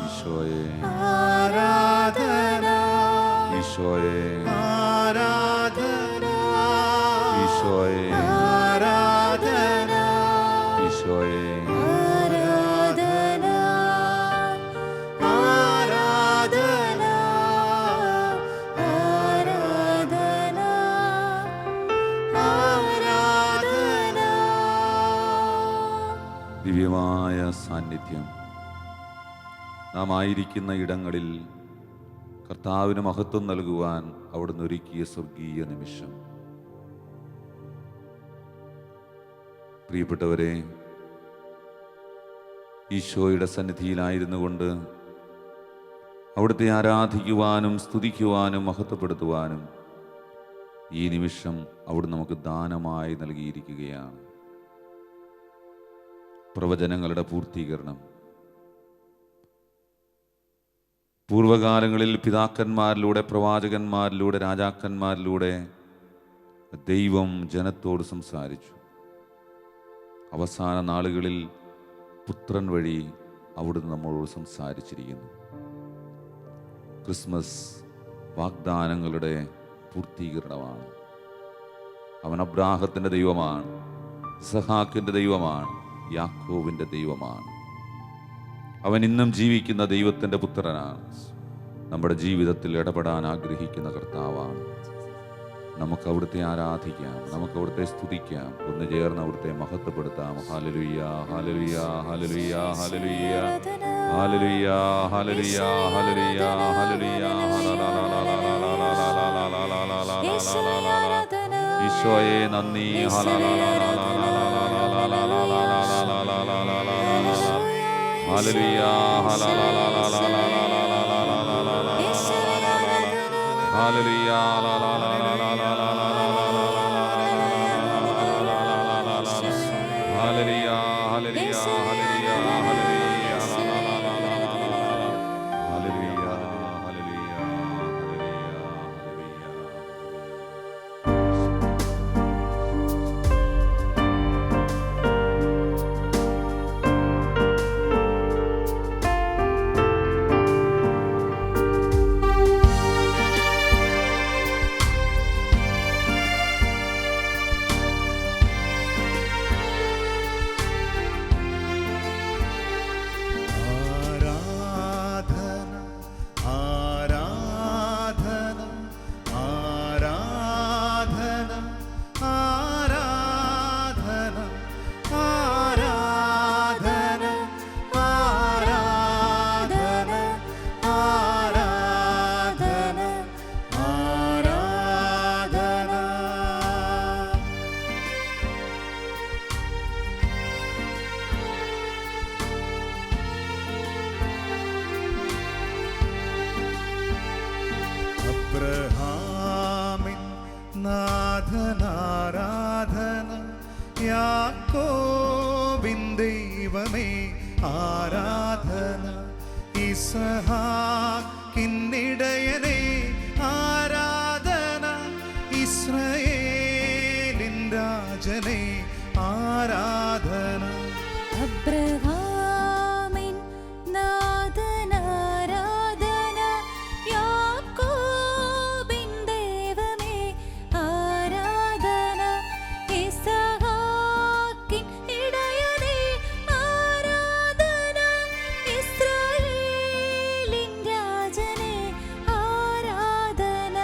[SPEAKER 3] ഈശോയെ
[SPEAKER 2] ആരാധന,
[SPEAKER 3] ഈശോയെ
[SPEAKER 2] ആരാധന,
[SPEAKER 3] ഈശോയെ
[SPEAKER 2] ആരാധന,
[SPEAKER 3] ഈശോയെ
[SPEAKER 4] ആരാധന,
[SPEAKER 2] ആരാധന,
[SPEAKER 4] ആരാധന, ആരാധന.
[SPEAKER 3] ദിവ്യമായ സാന്നിധ്യം നാം ആയിരിക്കുന്ന ഇടങ്ങളിൽ കർത്താവിന് മഹത്വം നൽകുവാൻ അവിടുന്ന് ഒരുക്കിയ സ്വർഗീയ നിമിഷം. പ്രിയപ്പെട്ടവരെ, ഈശോയുടെ സന്നിധിയിലായിരുന്നു കൊണ്ട് അവിടുത്തെ ആരാധിക്കുവാനും സ്തുതിക്കുവാനും മഹത്വപ്പെടുത്തുവാനും ഈ നിമിഷം അവിടുന്ന് നമുക്ക് ദാനമായി നൽകിയിരിക്കുകയാണ്. പ്രവചനങ്ങളുടെ പൂർത്തീകരണം. പൂർവകാലങ്ങളിൽ പിതാക്കന്മാരിലൂടെ, പ്രവാചകന്മാരിലൂടെ, രാജാക്കന്മാരിലൂടെ ദൈവം ജനത്തോട് സംസാരിച്ചു. അവസാന നാളുകളിൽ പുത്രൻ വഴി അവിടുന്ന് നമ്മളോട് സംസാരിച്ചിരിക്കുന്നു. ക്രിസ്മസ് വാഗ്ദാനങ്ങളുടെ പൂർത്തീകരണമാണ്. അവൻ അബ്രാഹത്തിൻ്റെ ദൈവമാണ്, ഇസഹാക്കിൻ്റെ ദൈവമാണ്, യാക്കോബിൻ്റെ ദൈവമാണ്. അവൻ ഇന്നും ജീവിക്കുന്ന ദൈവത്തിൻ്റെ പുത്രനാണ്. നമ്മുടെ ജീവിതത്തിൽ ഇടപെടാൻ ആഗ്രഹിക്കുന്ന കർത്താവാണ്. നമുക്ക് അവിടുത്തെ ആരാധിക്കാം, നമുക്ക് അവിടുത്തെ സ്തുതിക്കാം, ഒന്ന് ചേർന്ന് അവിടുത്തെ മഹത്വപ്പെടുത്താം. ഹല്ലേലൂയ, ഹല്ലേലൂയ, ഹല്ലേലൂയ, ഹല്ലേലൂയ, ഹല്ലേലൂയ, ഹല്ലേലൂയ, ഹല്ലേലൂയ, ഹല്ലേലൂയ. ഈശോയെ നന്ദി. ഹല്ലേലൂയ, ഹല്ലേലൂയ, ഹല്ലേലൂയ, ഹല്ലേലൂയ, ഹല്ലേലൂയ, ഹല്ലേലൂയ, ഹല്ലേലൂയ,
[SPEAKER 2] അബ്രഹാമിൻ നാഥനാരാധന, യാക്കോബിൻ ദൈവമേ ആരാധന, ഇസഹാക്കിന്നിടയനേ ആരാധന, ഇസ്രായേലിൻ രാജനേ ആരാധന.
[SPEAKER 4] അബ്രഹാമിൻ നാഥനാരാധന, യാക്കോബിൻ ദൈവമേ ആരാധന, ഇസഹാക്കിൻ ഇടയനേ ആരാധന, ഇസ്രായേലിൻ രാജനേ ആരാധന.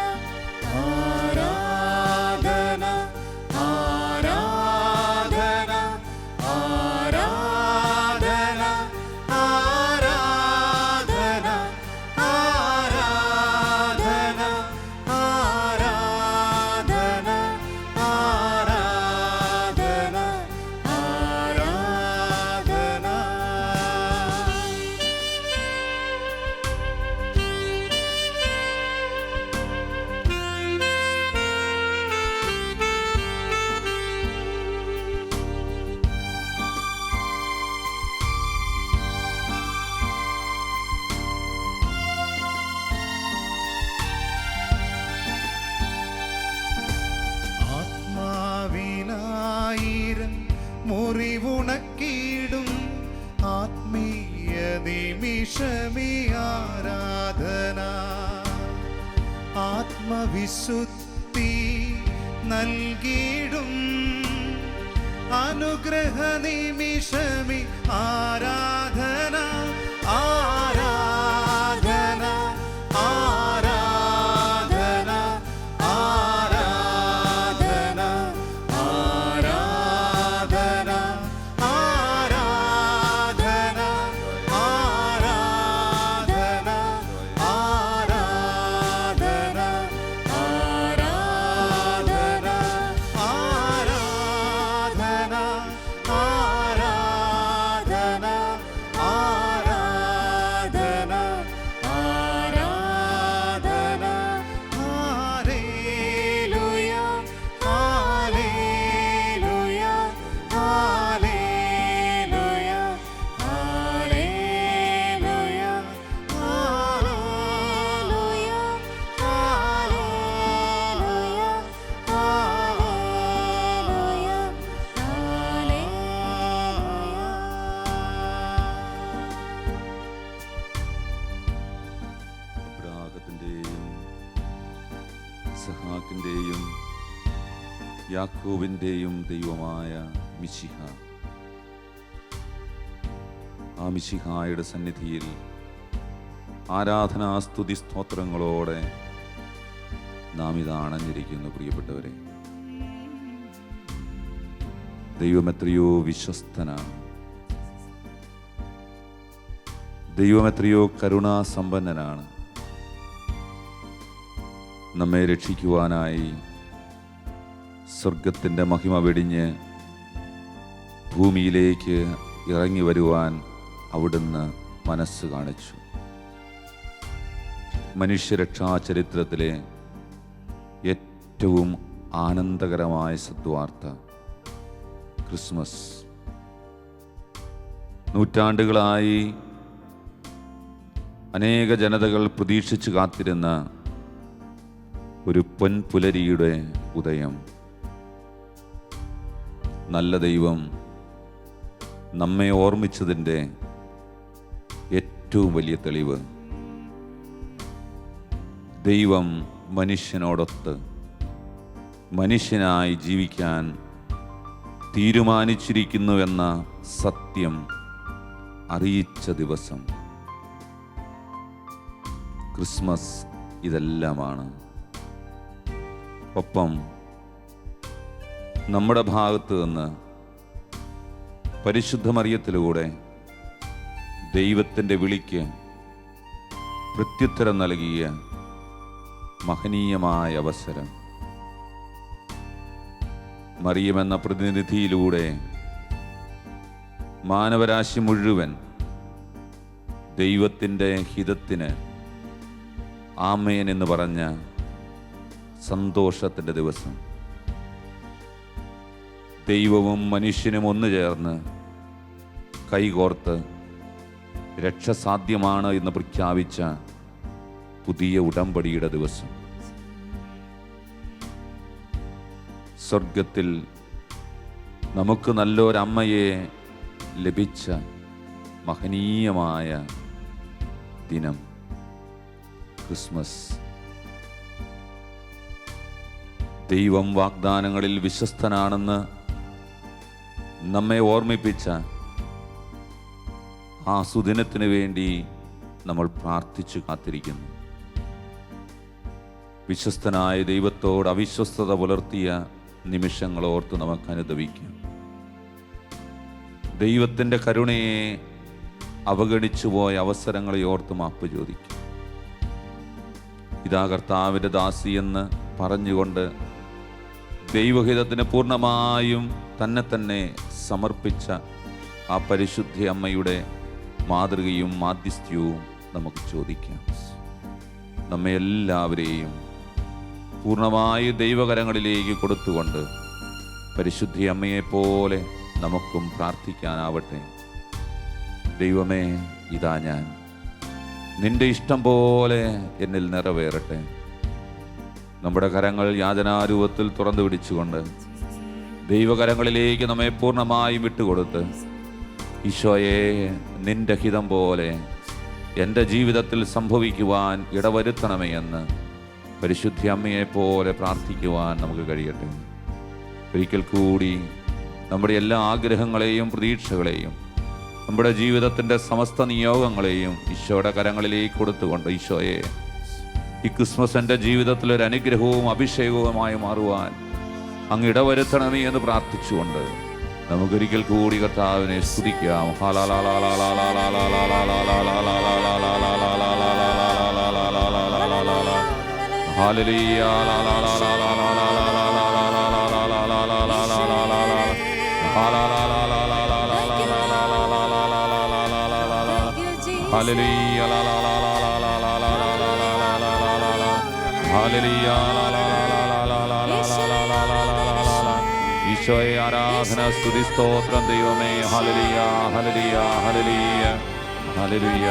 [SPEAKER 2] ആത്മവിശുദ്ധി നൽകിയിടും അനുഗ്രഹ നിമിഷമി ആരാധന ആരാധന ആരാധന ആരാധന ആരാധന ആരാധന ആരാധന ആരാധന ആരാധന ആരാധന ആരാധന ആരാധന ആരാധന ഹല്ലേലൂയ ഹല്ലേലൂയ ഹല്ലേലൂയ ഹല്ലേലൂയ ഹല്ലേലൂയ
[SPEAKER 3] അബ്രാഹത്തിൻ്റെയും ഇസ്ഹാക്കിൻ്റെയും യാക്കോബിൻ്റെയും ദൈവമായ മിശിഹ, ആ മിശിഹായുടെ സന്നിധിയിൽ ആരാധനാ സ്തുതി സ്തോത്രങ്ങളോടെ നാം ഇത് അണഞ്ഞിരിക്കുന്നു. പ്രിയപ്പെട്ടവരെ, ദൈവം എത്രയോ വിശ്വസ്തനാണ്, ദൈവം എത്രയോ കരുണാസമ്പന്നനാണ്. നമ്മെ രക്ഷിക്കുവാനായി സ്വർഗത്തിൻ്റെ മഹിമ വെടിഞ്ഞ് ഭൂമിയിലേക്ക് ഇറങ്ങി വരുവാൻ അവിടുന്ന് മനസ്സ് കാണിച്ചു. മനുഷ്യരക്ഷാ ചരിത്രത്തിലെ ഏറ്റവും ആനന്ദകരമായ സദ്വാർത്ത ക്രിസ്മസ്. നൂറ്റാണ്ടുകളായി അനേക ജനതകൾ പ്രതീക്ഷിച്ചു കാത്തിരുന്ന ഒരു പൊൻപുലരിയുടെ ഉദയം. നല്ല ദൈവം നമ്മെ ഓർമ്മിച്ചതിൻ്റെ ഏറ്റവും വലിയ തെളിവ്, ദൈവം മനുഷ്യനോടൊത്ത് മനുഷ്യനായി ജീവിക്കാൻ തീരുമാനിച്ചിരിക്കുന്നുവെന്ന സത്യം അറിയിച്ച ദിവസം. ക്രിസ്മസ് ഇതെല്ലാമാണ്. ഒപ്പം നമ്മുടെ ഭാഗത്ത് നിന്ന് പരിശുദ്ധ മറിയത്തിലൂടെ ദൈവത്തിൻ്റെ വിളിക്ക് പ്രത്യുത്തരം നൽകിയ മഹനീയമായ അവസരം. മറിയമെന്ന പ്രതിനിധിയിലൂടെ മാനവരാശി മുഴുവൻ ദൈവത്തിൻ്റെ ഹിതത്തിന് ആമേൻ എന്ന് പറഞ്ഞ സന്തോഷത്തിൻ്റെ ദിവസം. ദൈവവും മനുഷ്യനും ഒന്നു ചേർന്ന് കൈകോർത്ത് രക്ഷ സാധ്യമാണ് എന്ന് പ്രഖ്യാപിച്ച പുതിയ ഉടമ്പടിയുടെ ദിവസം. സ്വർഗത്തിൽ നമുക്ക് നല്ലൊരമ്മയെ ലഭിച്ച മഹനീയമായ ദിനം ക്രിസ്മസ്. ദൈവം വാഗ്ദാനങ്ങളിൽ വിശ്വസ്തനാണെന്ന് നമ്മെ ഓർമ്മിപ്പിച്ച ആ സുദിനത്തിന് വേണ്ടി നമ്മൾ പ്രാർത്ഥിച്ചു കാത്തിരിക്കുന്നു. വിശ്വസ്തനായ ദൈവത്തോട് അവിശ്വസ്തത പുലർത്തിയ നിമിഷങ്ങളോർത്ത് നമുക്ക് അനുദപിക്കാം. ദൈവത്തിൻ്റെ കരുണയെ അവഗണിച്ചു പോയ അവസരങ്ങളെ ഓർത്ത് മാപ്പ് ചോദിക്കും. ഇതാ കർത്താവിൻ്റെ ദാസി എന്ന് പറഞ്ഞുകൊണ്ട് ദൈവഹിതത്തിന് പൂർണ്ണമായും തന്നെ സമർപ്പിച്ച ആ പരിശുദ്ധ അമ്മയുടെ മാതൃകയും മാധ്യസ്ഥ്യവും നമുക്ക് ചോദിക്കാം. നമ്മെ എല്ലാവരെയും പൂർണ്ണമായി ദൈവകരങ്ങളിലേക്ക് കൊടുത്തുകൊണ്ട് പരിശുദ്ധ അമ്മയെപ്പോലെ നമുക്കും പ്രാർത്ഥിക്കാനാവട്ടെ. ദൈവമേ, ഇതാ ഞാൻ, നിന്റെ ഇഷ്ടം പോലെ എന്നിൽ നിറവേറട്ടെ. നമ്മുടെ കരങ്ങൾ യാചനാരൂപത്തിൽ തുറന്നു പിടിച്ചുകൊണ്ട് ദൈവകരങ്ങളിലേക്ക് നമ്മെ പൂർണ്ണമായും വിട്ടുകൊടുത്ത്, ഈശോയെ, നിന്റെ ഹിതം പോലെ എൻ്റെ ജീവിതത്തിൽ സംഭവിക്കുവാൻ ഇടവരുത്തണമേ എന്ന് പരിശുദ്ധ അമ്മയെ പോലെ പ്രാർത്ഥിക്കുവാൻ നമുക്ക് കഴിയട്ടെ. ഒരിക്കൽ കൂടി നമ്മുടെ എല്ലാ ആഗ്രഹങ്ങളെയും പ്രതീക്ഷകളെയും നമ്മുടെ ജീവിതത്തിൻ്റെ സമസ്ത നിയോഗങ്ങളെയും ഈശോയുടെ കരങ്ങളിലേക്ക് കൊടുത്തുകൊണ്ട്, ഈശോയെ, ഈ ക്രിസ്മസ് എൻ്റെ ജീവിതത്തിൽ ഒരു അനുഗ്രഹവും അഭിഷേകവുമായി മാറുവാൻ അങ്ങ് ഇടവരുത്തണമേ എന്ന് പ്രാർത്ഥിച്ചുകൊണ്ട് നമുക്കൊരിക്കൽ കൂടി കർത്താവിനെ സ്തുതിക്കാം. ഈശോയെ ആരാധന, സ്തുതി, സ്തോത്രം ദൈവമേ. ഹല്ലേലൂയ, ഹല്ലേലൂയ, ഹല്ലേലൂയ, ഹല്ലേലൂയ,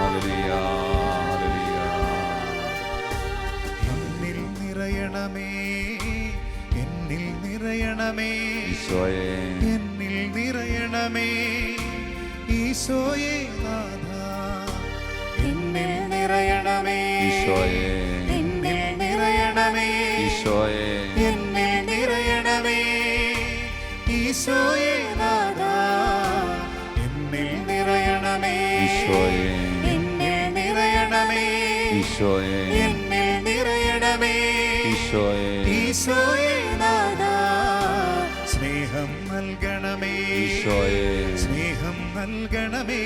[SPEAKER 3] ഹല്ലേലൂയ, ഹല്ലേലൂയ.
[SPEAKER 2] എന്നിൽ നിറയണമേ, എന്നിൽ നിറയണമേ,
[SPEAKER 3] ഈശോയെ,
[SPEAKER 2] എന്നിൽ നിറയണമേ, ഈശോയെ നാഥാ. എന്നിൽ നിറയണമേ,
[SPEAKER 3] ഈശോയെ,
[SPEAKER 2] എന്നിൽ നിറയണമേ,
[SPEAKER 3] ഈശോയെ,
[SPEAKER 2] എന്നിൽ നിറയണമേ, ഈശോയെ നാഥാ. എന്നിൽ നിറയണമേ,
[SPEAKER 3] ഈശോയെ,
[SPEAKER 2] എന്നിൽ നിറയണമേ,
[SPEAKER 3] ഈശോയെ,
[SPEAKER 2] എന്നിൽ നിറയണമേ,
[SPEAKER 3] ഈശോയെ,
[SPEAKER 2] ഈശോയെ നാഥാ. സ്നേഹം നൽകണമേ,
[SPEAKER 3] ഈശോയെ,
[SPEAKER 2] സ്നേഹം നൽകണമേ,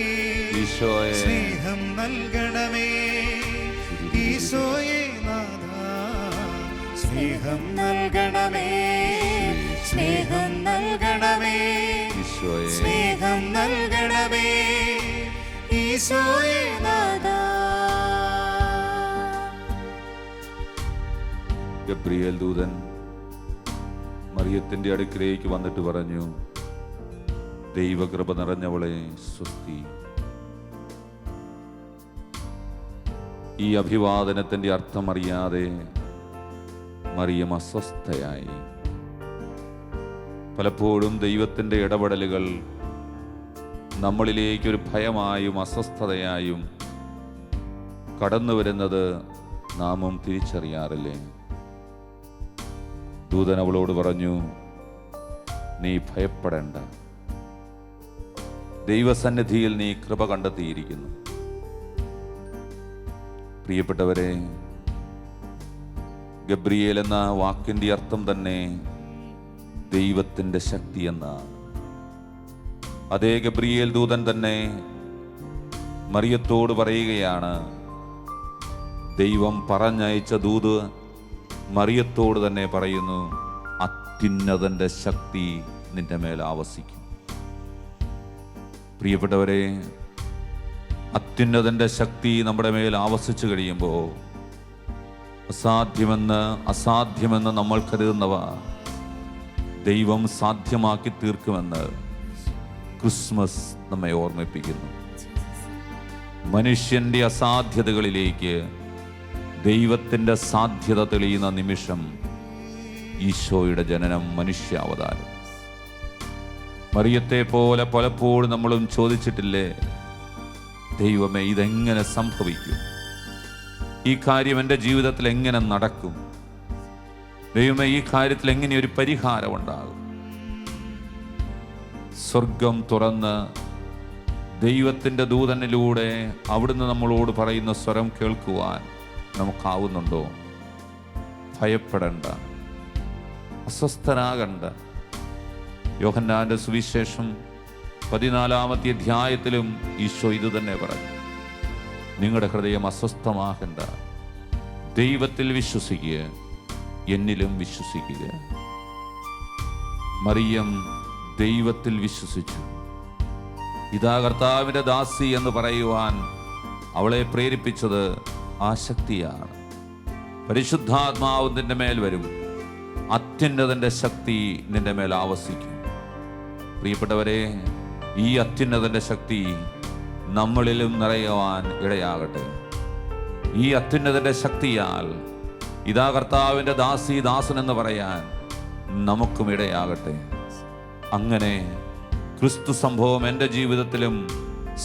[SPEAKER 3] ഈശോയെ,
[SPEAKER 2] സ്നേഹം നൽകണമേ, ഈശോയെ നാഥാ. സ്നേഹം നൽകണമേ, സ്നേഹം നൽകണമേ,
[SPEAKER 3] ഈശോയെ.
[SPEAKER 2] സ്നേഹം നൽകണമേ, ഈശോയെ നാഥാ.
[SPEAKER 3] ഗബ്രിയേൽ ദൂതൻ മറിയത്തിന്റെ അടുക്കിലേക്ക് വന്നിട്ട് പറഞ്ഞു, ദൈവകൃപ നിറഞ്ഞവളെ സ്വസ്തി. ഈ അഭിവാദനത്തിന്റെ അർത്ഥം അറിയാതെ മറിയം അസ്വസ്ഥയായി. പലപ്പോഴും ദൈവത്തിൻ്റെ ഇടപെടലുകൾ നമ്മളിലേക്കൊരു ഭയമായും അസ്വസ്ഥതയായും കടന്നു വരുന്നത് നാമും തിരിച്ചറിയാറില്ലേ? ദൂതൻ അവളോട് പറഞ്ഞു, നീ ഭയപ്പെടേണ്ട, ദൈവസന്നിധിയിൽ നീ കൃപ കണ്ടെത്തിയിരിക്കുന്നു. പ്രിയപ്പെട്ടവരെ, ഗബ്രിയേൽ എന്ന വാക്കിൻ്റെ അർത്ഥം തന്നെ ദൈവത്തിൻ്റെ ശക്തി എന്നാണ്. അതേ ഗബ്രിയേൽ ദൂതൻ തന്നെ മറിയത്തോട് പറയുകയാണ്, ദൈവം പറഞ്ഞയച്ച ദൂത് മറിയത്തോട് തന്നെ പറയുന്നു, അത്യുന്നതന്റെ ശക്തി നിന്റെ മേൽ ആവസിക്കും. പ്രിയപ്പെട്ടവരെ, അത്യുന്നതന്റെ ശക്തി നമ്മുടെ മേൽ ആവസിച്ചു കഴിയുമ്പോൾ അസാധ്യമെന്ന് നമ്മൾ കരുതുന്നവ ദൈവം സാധ്യമാക്കി തീർക്കുമെന്ന് ക്രിസ്മസ് നമ്മെ ഓർമ്മിപ്പിക്കുന്നു. മനുഷ്യന്റെ അസാധ്യതകളിലേക്ക് ദൈവത്തിൻ്റെ സാധ്യത തെളിയുന്ന നിമിഷം ഈശോയുടെ ജനനം, മനുഷ്യാവതാരം. മറിയത്തെ പോലെ പലപ്പോഴും നമ്മളും ചോദിച്ചിട്ടില്ലേ, ദൈവമേ, ഇതെങ്ങനെ സംഭവിക്കും? ഈ കാര്യം എൻ്റെ ജീവിതത്തിൽ എങ്ങനെ നടക്കും? ദൈവമേ, ഈ കാര്യത്തിൽ എങ്ങനെ ഒരു പരിഹാരം ഉണ്ടാകും? സ്വർഗം തുറന്ന് ദൈവത്തിൻ്റെ ദൂതനിലൂടെ അവിടുന്ന് നമ്മളോട് പറയുന്ന സ്വരം കേൾക്കുവാൻ നമുക്കാവുന്നുണ്ടോ? ഭയപ്പെടേണ്ട, അസ്വസ്ഥരാകണ്ട. യോഹന്നാന്റെ സുവിശേഷം 14-ാമത്തെ അധ്യായത്തിലും ഈശോ ഇത് തന്നെ പറഞ്ഞു, നിങ്ങളുടെ ഹൃദയം അസ്വസ്ഥമാകണ്ട, ദൈവത്തിൽ വിശ്വസിക്കുക, എന്നിലും വിശ്വസിക്കുക. മറിയം ദൈവത്തിൽ വിശ്വസിച്ചു. ഇതാ കർത്താവിൻ്റെ ദാസി എന്ന് പറയുവാൻ അവളെ പ്രേരിപ്പിച്ചത് ആ ശക്തിയാണ്. പരിശുദ്ധാത്മാവ് നിന്റെ മേൽ വരും, അത്യുന്നതന്റെ ശക്തി നിന്റെ മേൽ ആവസിക്കും. പ്രിയപ്പെട്ടവരെ, ഈ അത്യുന്നതന്റെ ശക്തി നമ്മളിലും നിറയുവാൻ ഇടയാകട്ടെ. ഈ അത്യുന്നതന്റെ ശക്തിയാൽ ഇതാ കർത്താവിൻ്റെ ദാസി, ദാസൻ എന്ന് പറയാൻ നമുക്കും ഇടയാകട്ടെ. അങ്ങനെ ക്രിസ്തു സംഭവം എൻ്റെ ജീവിതത്തിലും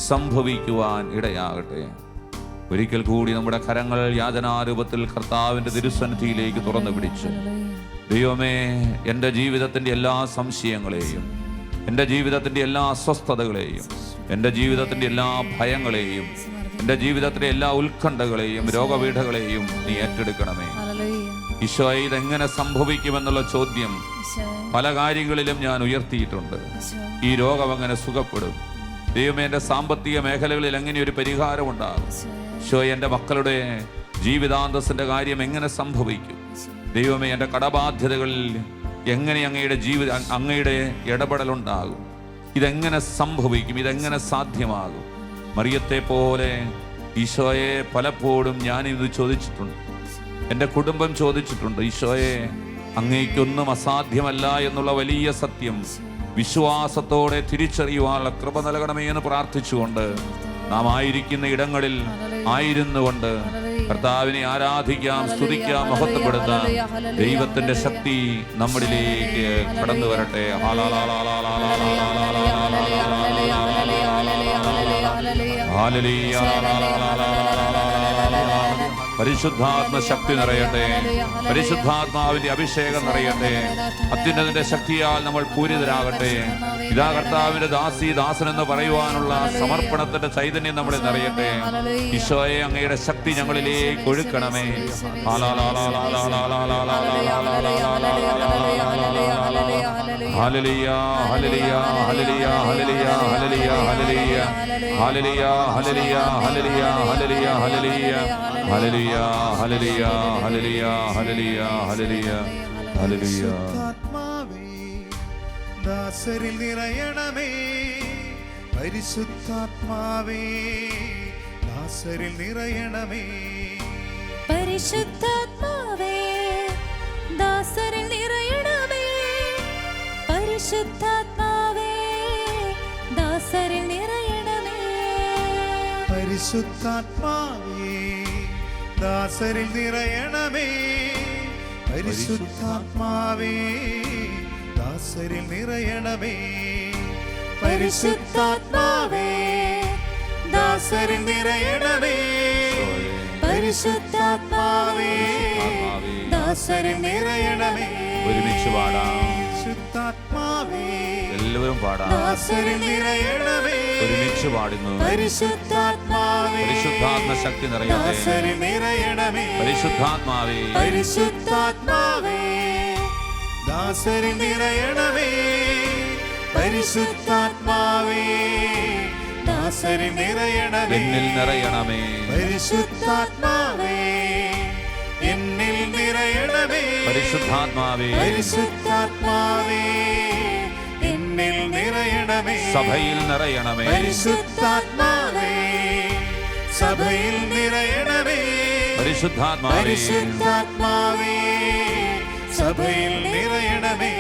[SPEAKER 3] സംഭവിക്കുവാൻ ഇടയാകട്ടെ. ഒരിക്കൽ കൂടി നമ്മുടെ കരങ്ങൾ യാചനാരൂപത്തിൽ കർത്താവിൻ്റെ തിരുസന്നിധിയിലേക്ക് തുറന്നു പിടിച്ച്, ദൈവമേ, എൻ്റെ ജീവിതത്തിൻ്റെ എല്ലാ സംശയങ്ങളെയും, എൻ്റെ ജീവിതത്തിൻ്റെ എല്ലാ അസ്വസ്ഥതകളെയും, എൻ്റെ ജീവിതത്തിൻ്റെ എല്ലാ ഭയങ്ങളെയും, എൻ്റെ ജീവിതത്തിലെ എല്ലാ ഉത്കണ്ഠകളെയും രോഗപീഠകളെയും നീ ഏറ്റെടുക്കണമേ. ഈശോയെ, ഇതെങ്ങനെ സംഭവിക്കുമെന്നുള്ള ചോദ്യം പല കാര്യങ്ങളിലും ഞാൻ ഉയർത്തിയിട്ടുണ്ട്. ഈ രോഗം എങ്ങനെ സുഖപ്പെടും? ദൈവമേ, എൻ്റെ സാമ്പത്തിക മേഖലകളിൽ എങ്ങനെ ഒരു പരിഹാരം ഉണ്ടാകും? ഈശോയെ, എൻ്റെ മക്കളുടെ ജീവിതാന്തസ്സിൻ്റെ കാര്യം എങ്ങനെ സംഭവിക്കും? ദൈവമേ, എൻ്റെ കടബാധ്യതകളിൽ എങ്ങനെ അങ്ങയുടെ ഇടപെടലുണ്ടാകും? ഇതെങ്ങനെ സംഭവിക്കും? ഇതെങ്ങനെ സാധ്യമാകും? മറിയത്തെ പോലെ ഈശോയെ പലപ്പോഴും ഞാനിത് ചോദിച്ചിട്ടുണ്ട്, എൻ്റെ കുടുംബം ചോദിച്ചിട്ടുണ്ട്. ഈശോയെ, അങ്ങേക്കൊന്നും അസാധ്യമല്ല എന്നുള്ള വലിയ സത്യം വിശ്വാസത്തോടെ തിരിച്ചറിയുവാനുള്ള കൃപ നൽകണമേ എന്ന് പ്രാർത്ഥിച്ചുകൊണ്ട് നാം ആയിരിക്കുന്ന ഇടങ്ങളിൽ ആയിരുന്നുകൊണ്ട് കർത്താവിനെ ആരാധിക്കാം, സ്തുതിക്കാം, മഹത്വപ്പെടുത്താം. ദൈവത്തിന്റെ ശക്തി നമ്മളിലേക്ക് കടന്നു വരട്ടെ. പരിശുദ്ധാത്മ ശക്തി നിറയട്ടെ, പരിശുദ്ധാത്മാവിന്റെ അഭിഷേകം നിറയട്ടെ. അത്യുന്നതിന്റെ ശക്തിയാൽ നമ്മൾ പൂരിതരാകട്ടെ. ഇതാ കർത്താവിന്റെ ദാസി ദാസൻ എന്ന് പറയുവാനുള്ള സമർപ്പണത്തിന്റെ ചൈതന്യം നമ്മളെ നിറയട്ടെ. ഈശോയെ, അങ്ങയുടെ ശക്തി ഞങ്ങളിലേക്ക് ഒഴുക്കണമേ. ഹല്ലേലൂയ, ഹല്ലേലൂയ, ഹല്ലേലൂയ, ഹല്ലേലൂയ, ഹല്ലേലൂയ, ഹല്ലേലൂയ, ഹല്ലേലൂയ, ഹല്ലേലൂയ, ഹല്ലേലൂയ, ഹല്ലേലൂയ, ഹല്ലേലൂയ, ഹല്ലേലൂയ, ഹല്ലേലൂയ, ഹല്ലേലൂയ, ഹല്ലേലൂയ, ഹല്ലേലൂയ.
[SPEAKER 2] പരിശുദ്ധാത്മാവേ, ദാസരിൽ നിറയണമേ. പരിശുദ്ധാത്മാവേ, ദാസരിൽ നിറയണമേ.
[SPEAKER 4] പരിശുദ്ധാത്മാവേ, ദാസരിൽ നിറയണമേ. പരിശുദ്ധാത്മാവേ, ദാസരിൽ നിറയണമേ.
[SPEAKER 2] പരിശുദ്ധാത്മാവേ, ദാസരിൽ നിറയണമേ. പരിശുദ്ധാത്മാവേ, ദാസരിൽ നിറയണമേ. പരിശുദ്ധാത്മാവേ, ദാസരിൽ നിറയണമേ. പരിശുദ്ധാത്മാവേ, ദാസരിൽ നിറയണമേ.
[SPEAKER 3] ഒരുമിച്ച് പാടാം,
[SPEAKER 2] പരിശുദ്ധാത്മാവേ,
[SPEAKER 3] എല്ലാവരും പാടാം.
[SPEAKER 2] ദാസരിൽ നിറയണമേ.
[SPEAKER 3] ഒരുമിച്ച് പാടുന്നു.
[SPEAKER 2] പരിശുദ്ധാത്മാവേ,
[SPEAKER 3] പരിശുദ്ധാത്മ ശക്തി നിറയട്ടെ.
[SPEAKER 2] ദാസരിൽ നിറയണമേ.
[SPEAKER 3] പരിശുദ്ധാത്മാവേ,
[SPEAKER 2] പരിശുദ്ധാത്മാവേ, ദാസരിൽ നിറയണമേ. പരിശുദ്ധാത്മാവേ, ദാസരിൽ നിറയണമേ.
[SPEAKER 3] എന്നിൽ നിറയണമേ.
[SPEAKER 2] പരിശുദ്ധാത്മാവേ, എന്നിൽ നിറയണമേ.
[SPEAKER 3] പരിശുദ്ധാത്മാവേ,
[SPEAKER 2] പരിശുദ്ധാത്മാവേ, എന്നിൽ നിറയണമേ.
[SPEAKER 3] സഭയിൽ നിറയണമേ.
[SPEAKER 2] പരിശുദ്ധാത്മാവേ, സഭയിൽ നിറയണമേ.
[SPEAKER 3] പരിശുദ്ധാത്മാവേ,
[SPEAKER 2] പരിശുദ്ധാത്മാവേ, സഭയിൽ നിറയണമേ.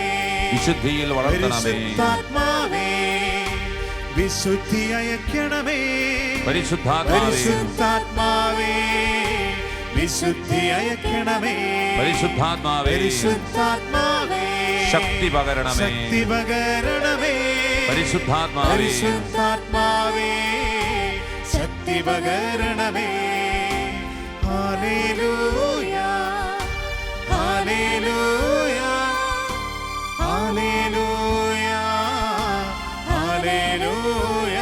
[SPEAKER 3] വിശുദ്ധിയിൽ വളർത്തണമേ.
[SPEAKER 2] പരിശുദ്ധാത്മാവേ, വിശുദ്ധി അയക്കണമേ.
[SPEAKER 3] പരിശുദ്ധാത്മാവേ,
[SPEAKER 2] പരിശുദ്ധാത്മാവേ, വിശുദ്ധി അയക്കണമേ.
[SPEAKER 3] പരിശുദ്ധാത്മാവേ,
[SPEAKER 2] പരിശുദ്ധാത്മാവേ,
[SPEAKER 3] ശക്തി പകരണമേ.
[SPEAKER 2] ശക്തി പകരണമേ.
[SPEAKER 3] പരിശുദ്ധാത്മാവേ,
[SPEAKER 2] പരിശുദ്ധാത്മാവേ, ശക്തി പകരണമേ. ഹല്ലേലൂയ, ഹല്ലേലൂയ, ഹല്ലേലൂയ, ഹല്ലേലൂയ, ഹല്ലേലൂയ,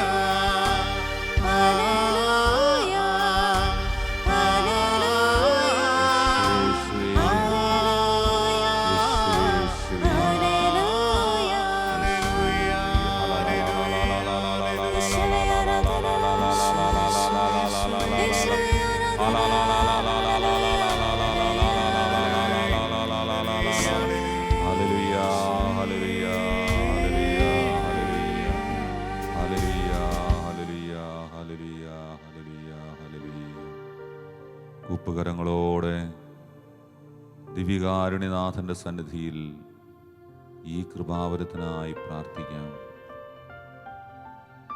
[SPEAKER 3] കൂപ്പുകരങ്ങളോടെ ദിവ്യകാരുണ്യനാഥന്റെ സന്നിധിയിൽ ഈ കൃപാവരത്തിനായി പ്രാർത്ഥിക്കാം.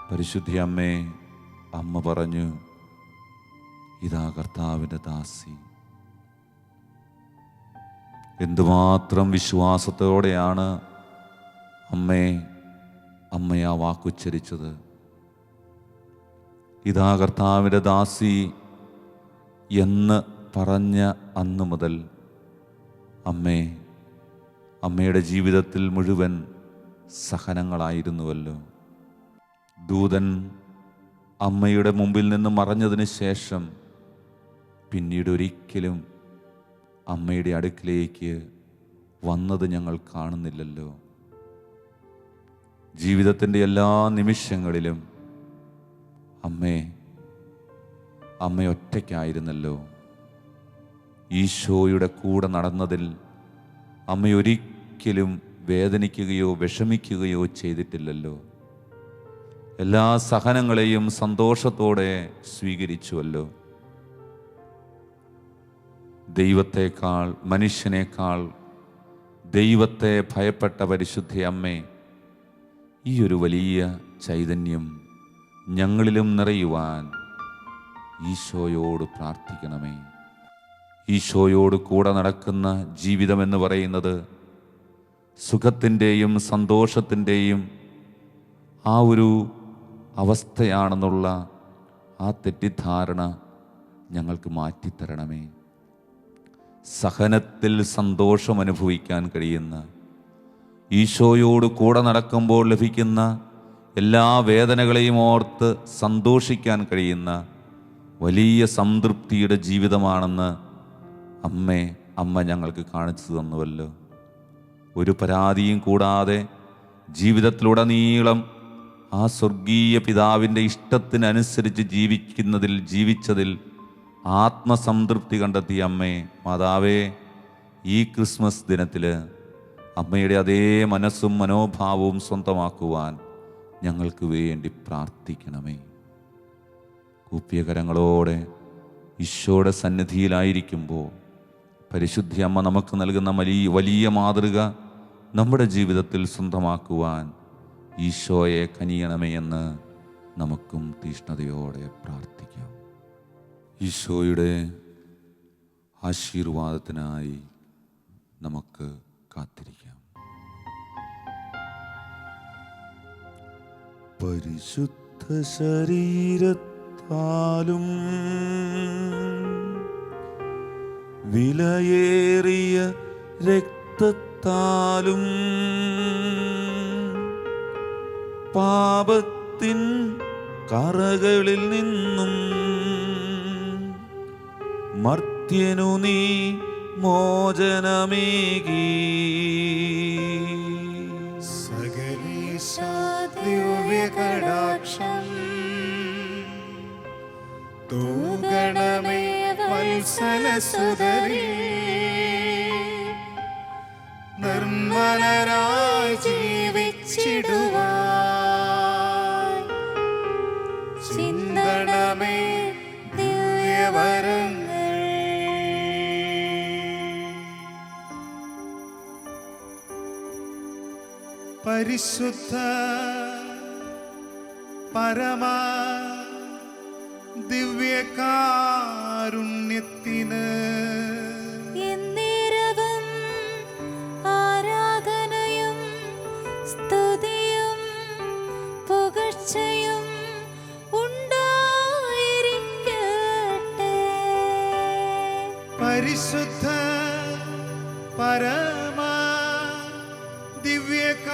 [SPEAKER 3] പരിശുദ്ധി അമ്മേ, അമ്മ പറഞ്ഞു, ഇതാ കർത്താവിൻ്റെ ദാസി. എന്തുമാത്രം വിശ്വാസത്തോടെയാണ് അമ്മ ആ വാക്കുച്ചരിച്ചത്. ഇതാ കർത്താവിൻ്റെ ദാസി, എന്ന് പറഞ്ഞ അന്നു മുതൽ അമ്മയുടെ ജീവിതത്തിൽ മുഴുവൻ സഹനങ്ങളായിരുന്നുവല്ലോ. ദൂതൻ അമ്മയുടെ മുമ്പിൽ നിന്ന് മറഞ്ഞതിന് ശേഷം പിന്നീട് ഒരിക്കലും അമ്മയുടെ അടുക്കിലേക്ക് വന്നത് ഞങ്ങൾ കാണുന്നില്ലല്ലോ. ജീവിതത്തിൻ്റെ എല്ലാ നിമിഷങ്ങളിലും അമ്മ ഒറ്റയ്ക്കായിരുന്നല്ലോ. ഈശോയുടെ കൂടെ നടന്നതിൽ അമ്മ ഒരിക്കലും വേദനിക്കുകയോ വിഷമിക്കുകയോ ചെയ്തിട്ടില്ലല്ലോ. എല്ലാ സഹനങ്ങളെയും സന്തോഷത്തോടെ സ്വീകരിച്ചുവല്ലോ. ദൈവത്തെക്കാൾ മനുഷ്യനേക്കാൾ ദൈവത്തെ ഭയപ്പെട്ട പരിശുദ്ധ അമ്മേ, ഈ ഒരു വലിയ ചൈതന്യം ഞങ്ങളിലും നിറയുവാൻ ഈശോയോട് പ്രാർത്ഥിക്കണമേ. ഈശോയോട് കൂടെ നടക്കുന്ന ജീവിതമെന്ന് പറയുന്നത് സുഖത്തിൻ്റെയും സന്തോഷത്തിൻ്റെയും ആ ഒരു അവസ്ഥയാണെന്നുള്ള ആ തെറ്റിദ്ധാരണ ഞങ്ങൾക്ക് മാറ്റിത്തരണമേ. സഹനത്തിൽ സന്തോഷം അനുഭവിക്കാൻ കഴിയുന്ന, ഈശോയോട് കൂടെ നടക്കുമ്പോൾ ലഭിക്കുന്ന എല്ലാ വേദനകളെയും ഓർത്ത് സന്തോഷിക്കാൻ കഴിയുന്ന വലിയ സംതൃപ്തിയുടെ ജീവിതമാണെന്ന് അമ്മ ഞങ്ങൾക്ക് കാണിച്ചു തന്നുവല്ലോ. ഒരു പരാതിയും കൂടാതെ ജീവിതത്തിലുടനീളം ആ സ്വർഗീയ പിതാവിൻ്റെ ഇഷ്ടത്തിനനുസരിച്ച് ജീവിച്ചതിൽ ആത്മസംതൃപ്തി കണ്ടെത്തിയ മാതാവേ, ഈ ക്രിസ്മസ് ദിനത്തിൽ അമ്മയുടെ അതേ മനസ്സും മനോഭാവവും സ്വന്തമാക്കുവാൻ ഞങ്ങൾക്ക് വേണ്ടി പ്രാർത്ഥിക്കണമേ. കൂപ്പിയ കരങ്ങളോടെ ഈശോയുടെ സന്നിധിയിലായിരിക്കുമ്പോൾ പരിശുദ്ധ അമ്മ നമുക്ക് നൽകുന്ന വലിയ മാതൃക നമ്മുടെ ജീവിതത്തിൽ സ്വന്തമാക്കുവാൻ ഈശോയെ കനിയണമേ എന്ന് നമുക്കും തീഷ്ണതയോടെ പ്രാർത്ഥിക്കാം. ഈശോയുടെ ആശീർവാദത്തിനായി നമുക്ക് കാത്തിരിക്കാം.
[SPEAKER 2] പരിശുദ്ധ ശരീരത്താലും വിലയേറിയ രക്തത്താലും പാപത്തിൻ കറകളിൽ നിന്നും മർത്യനു നീ മോചനമേകി.
[SPEAKER 5] ദിവ്യകടാക്ഷം തൂഗണമേ വത്സലസുതരേ, നിർമ്മലരായി ജീവിച്ചിടുവാൻ ചിന്തണമേ ദിവ്യവരങ്ങൾ. പരിശുദ്ധ പരമ ദിവ്യകാരുണ്യത്തിന്
[SPEAKER 4] എന്നേരവും ആരാധനയും സ്തുതിയും പുകഴ്ചയും ഉണ്ടായിരിക്കട്ടെ.
[SPEAKER 5] പരിശുദ്ധ പരമ ദിവ്യകാരുണ്യത്തിന്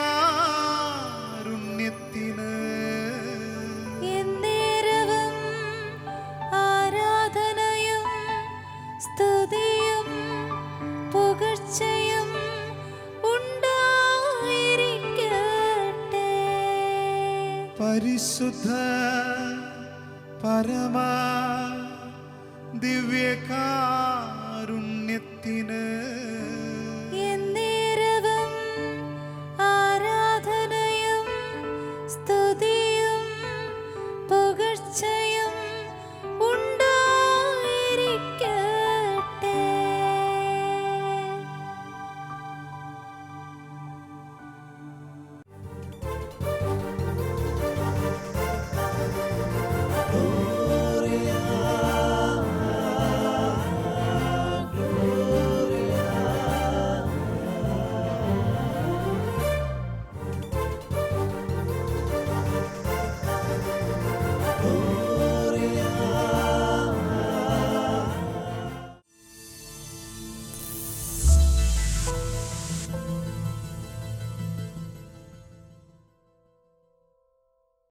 [SPEAKER 4] എന്നേരവും ആരാധനയും സ്തുതിയും പുകഴ്ചയും ഉണ്ടായിരിക്കട്ടെ.
[SPEAKER 5] പരിശുദ്ധ പരമ ദിവ്യകാരുണ്യത്തിന്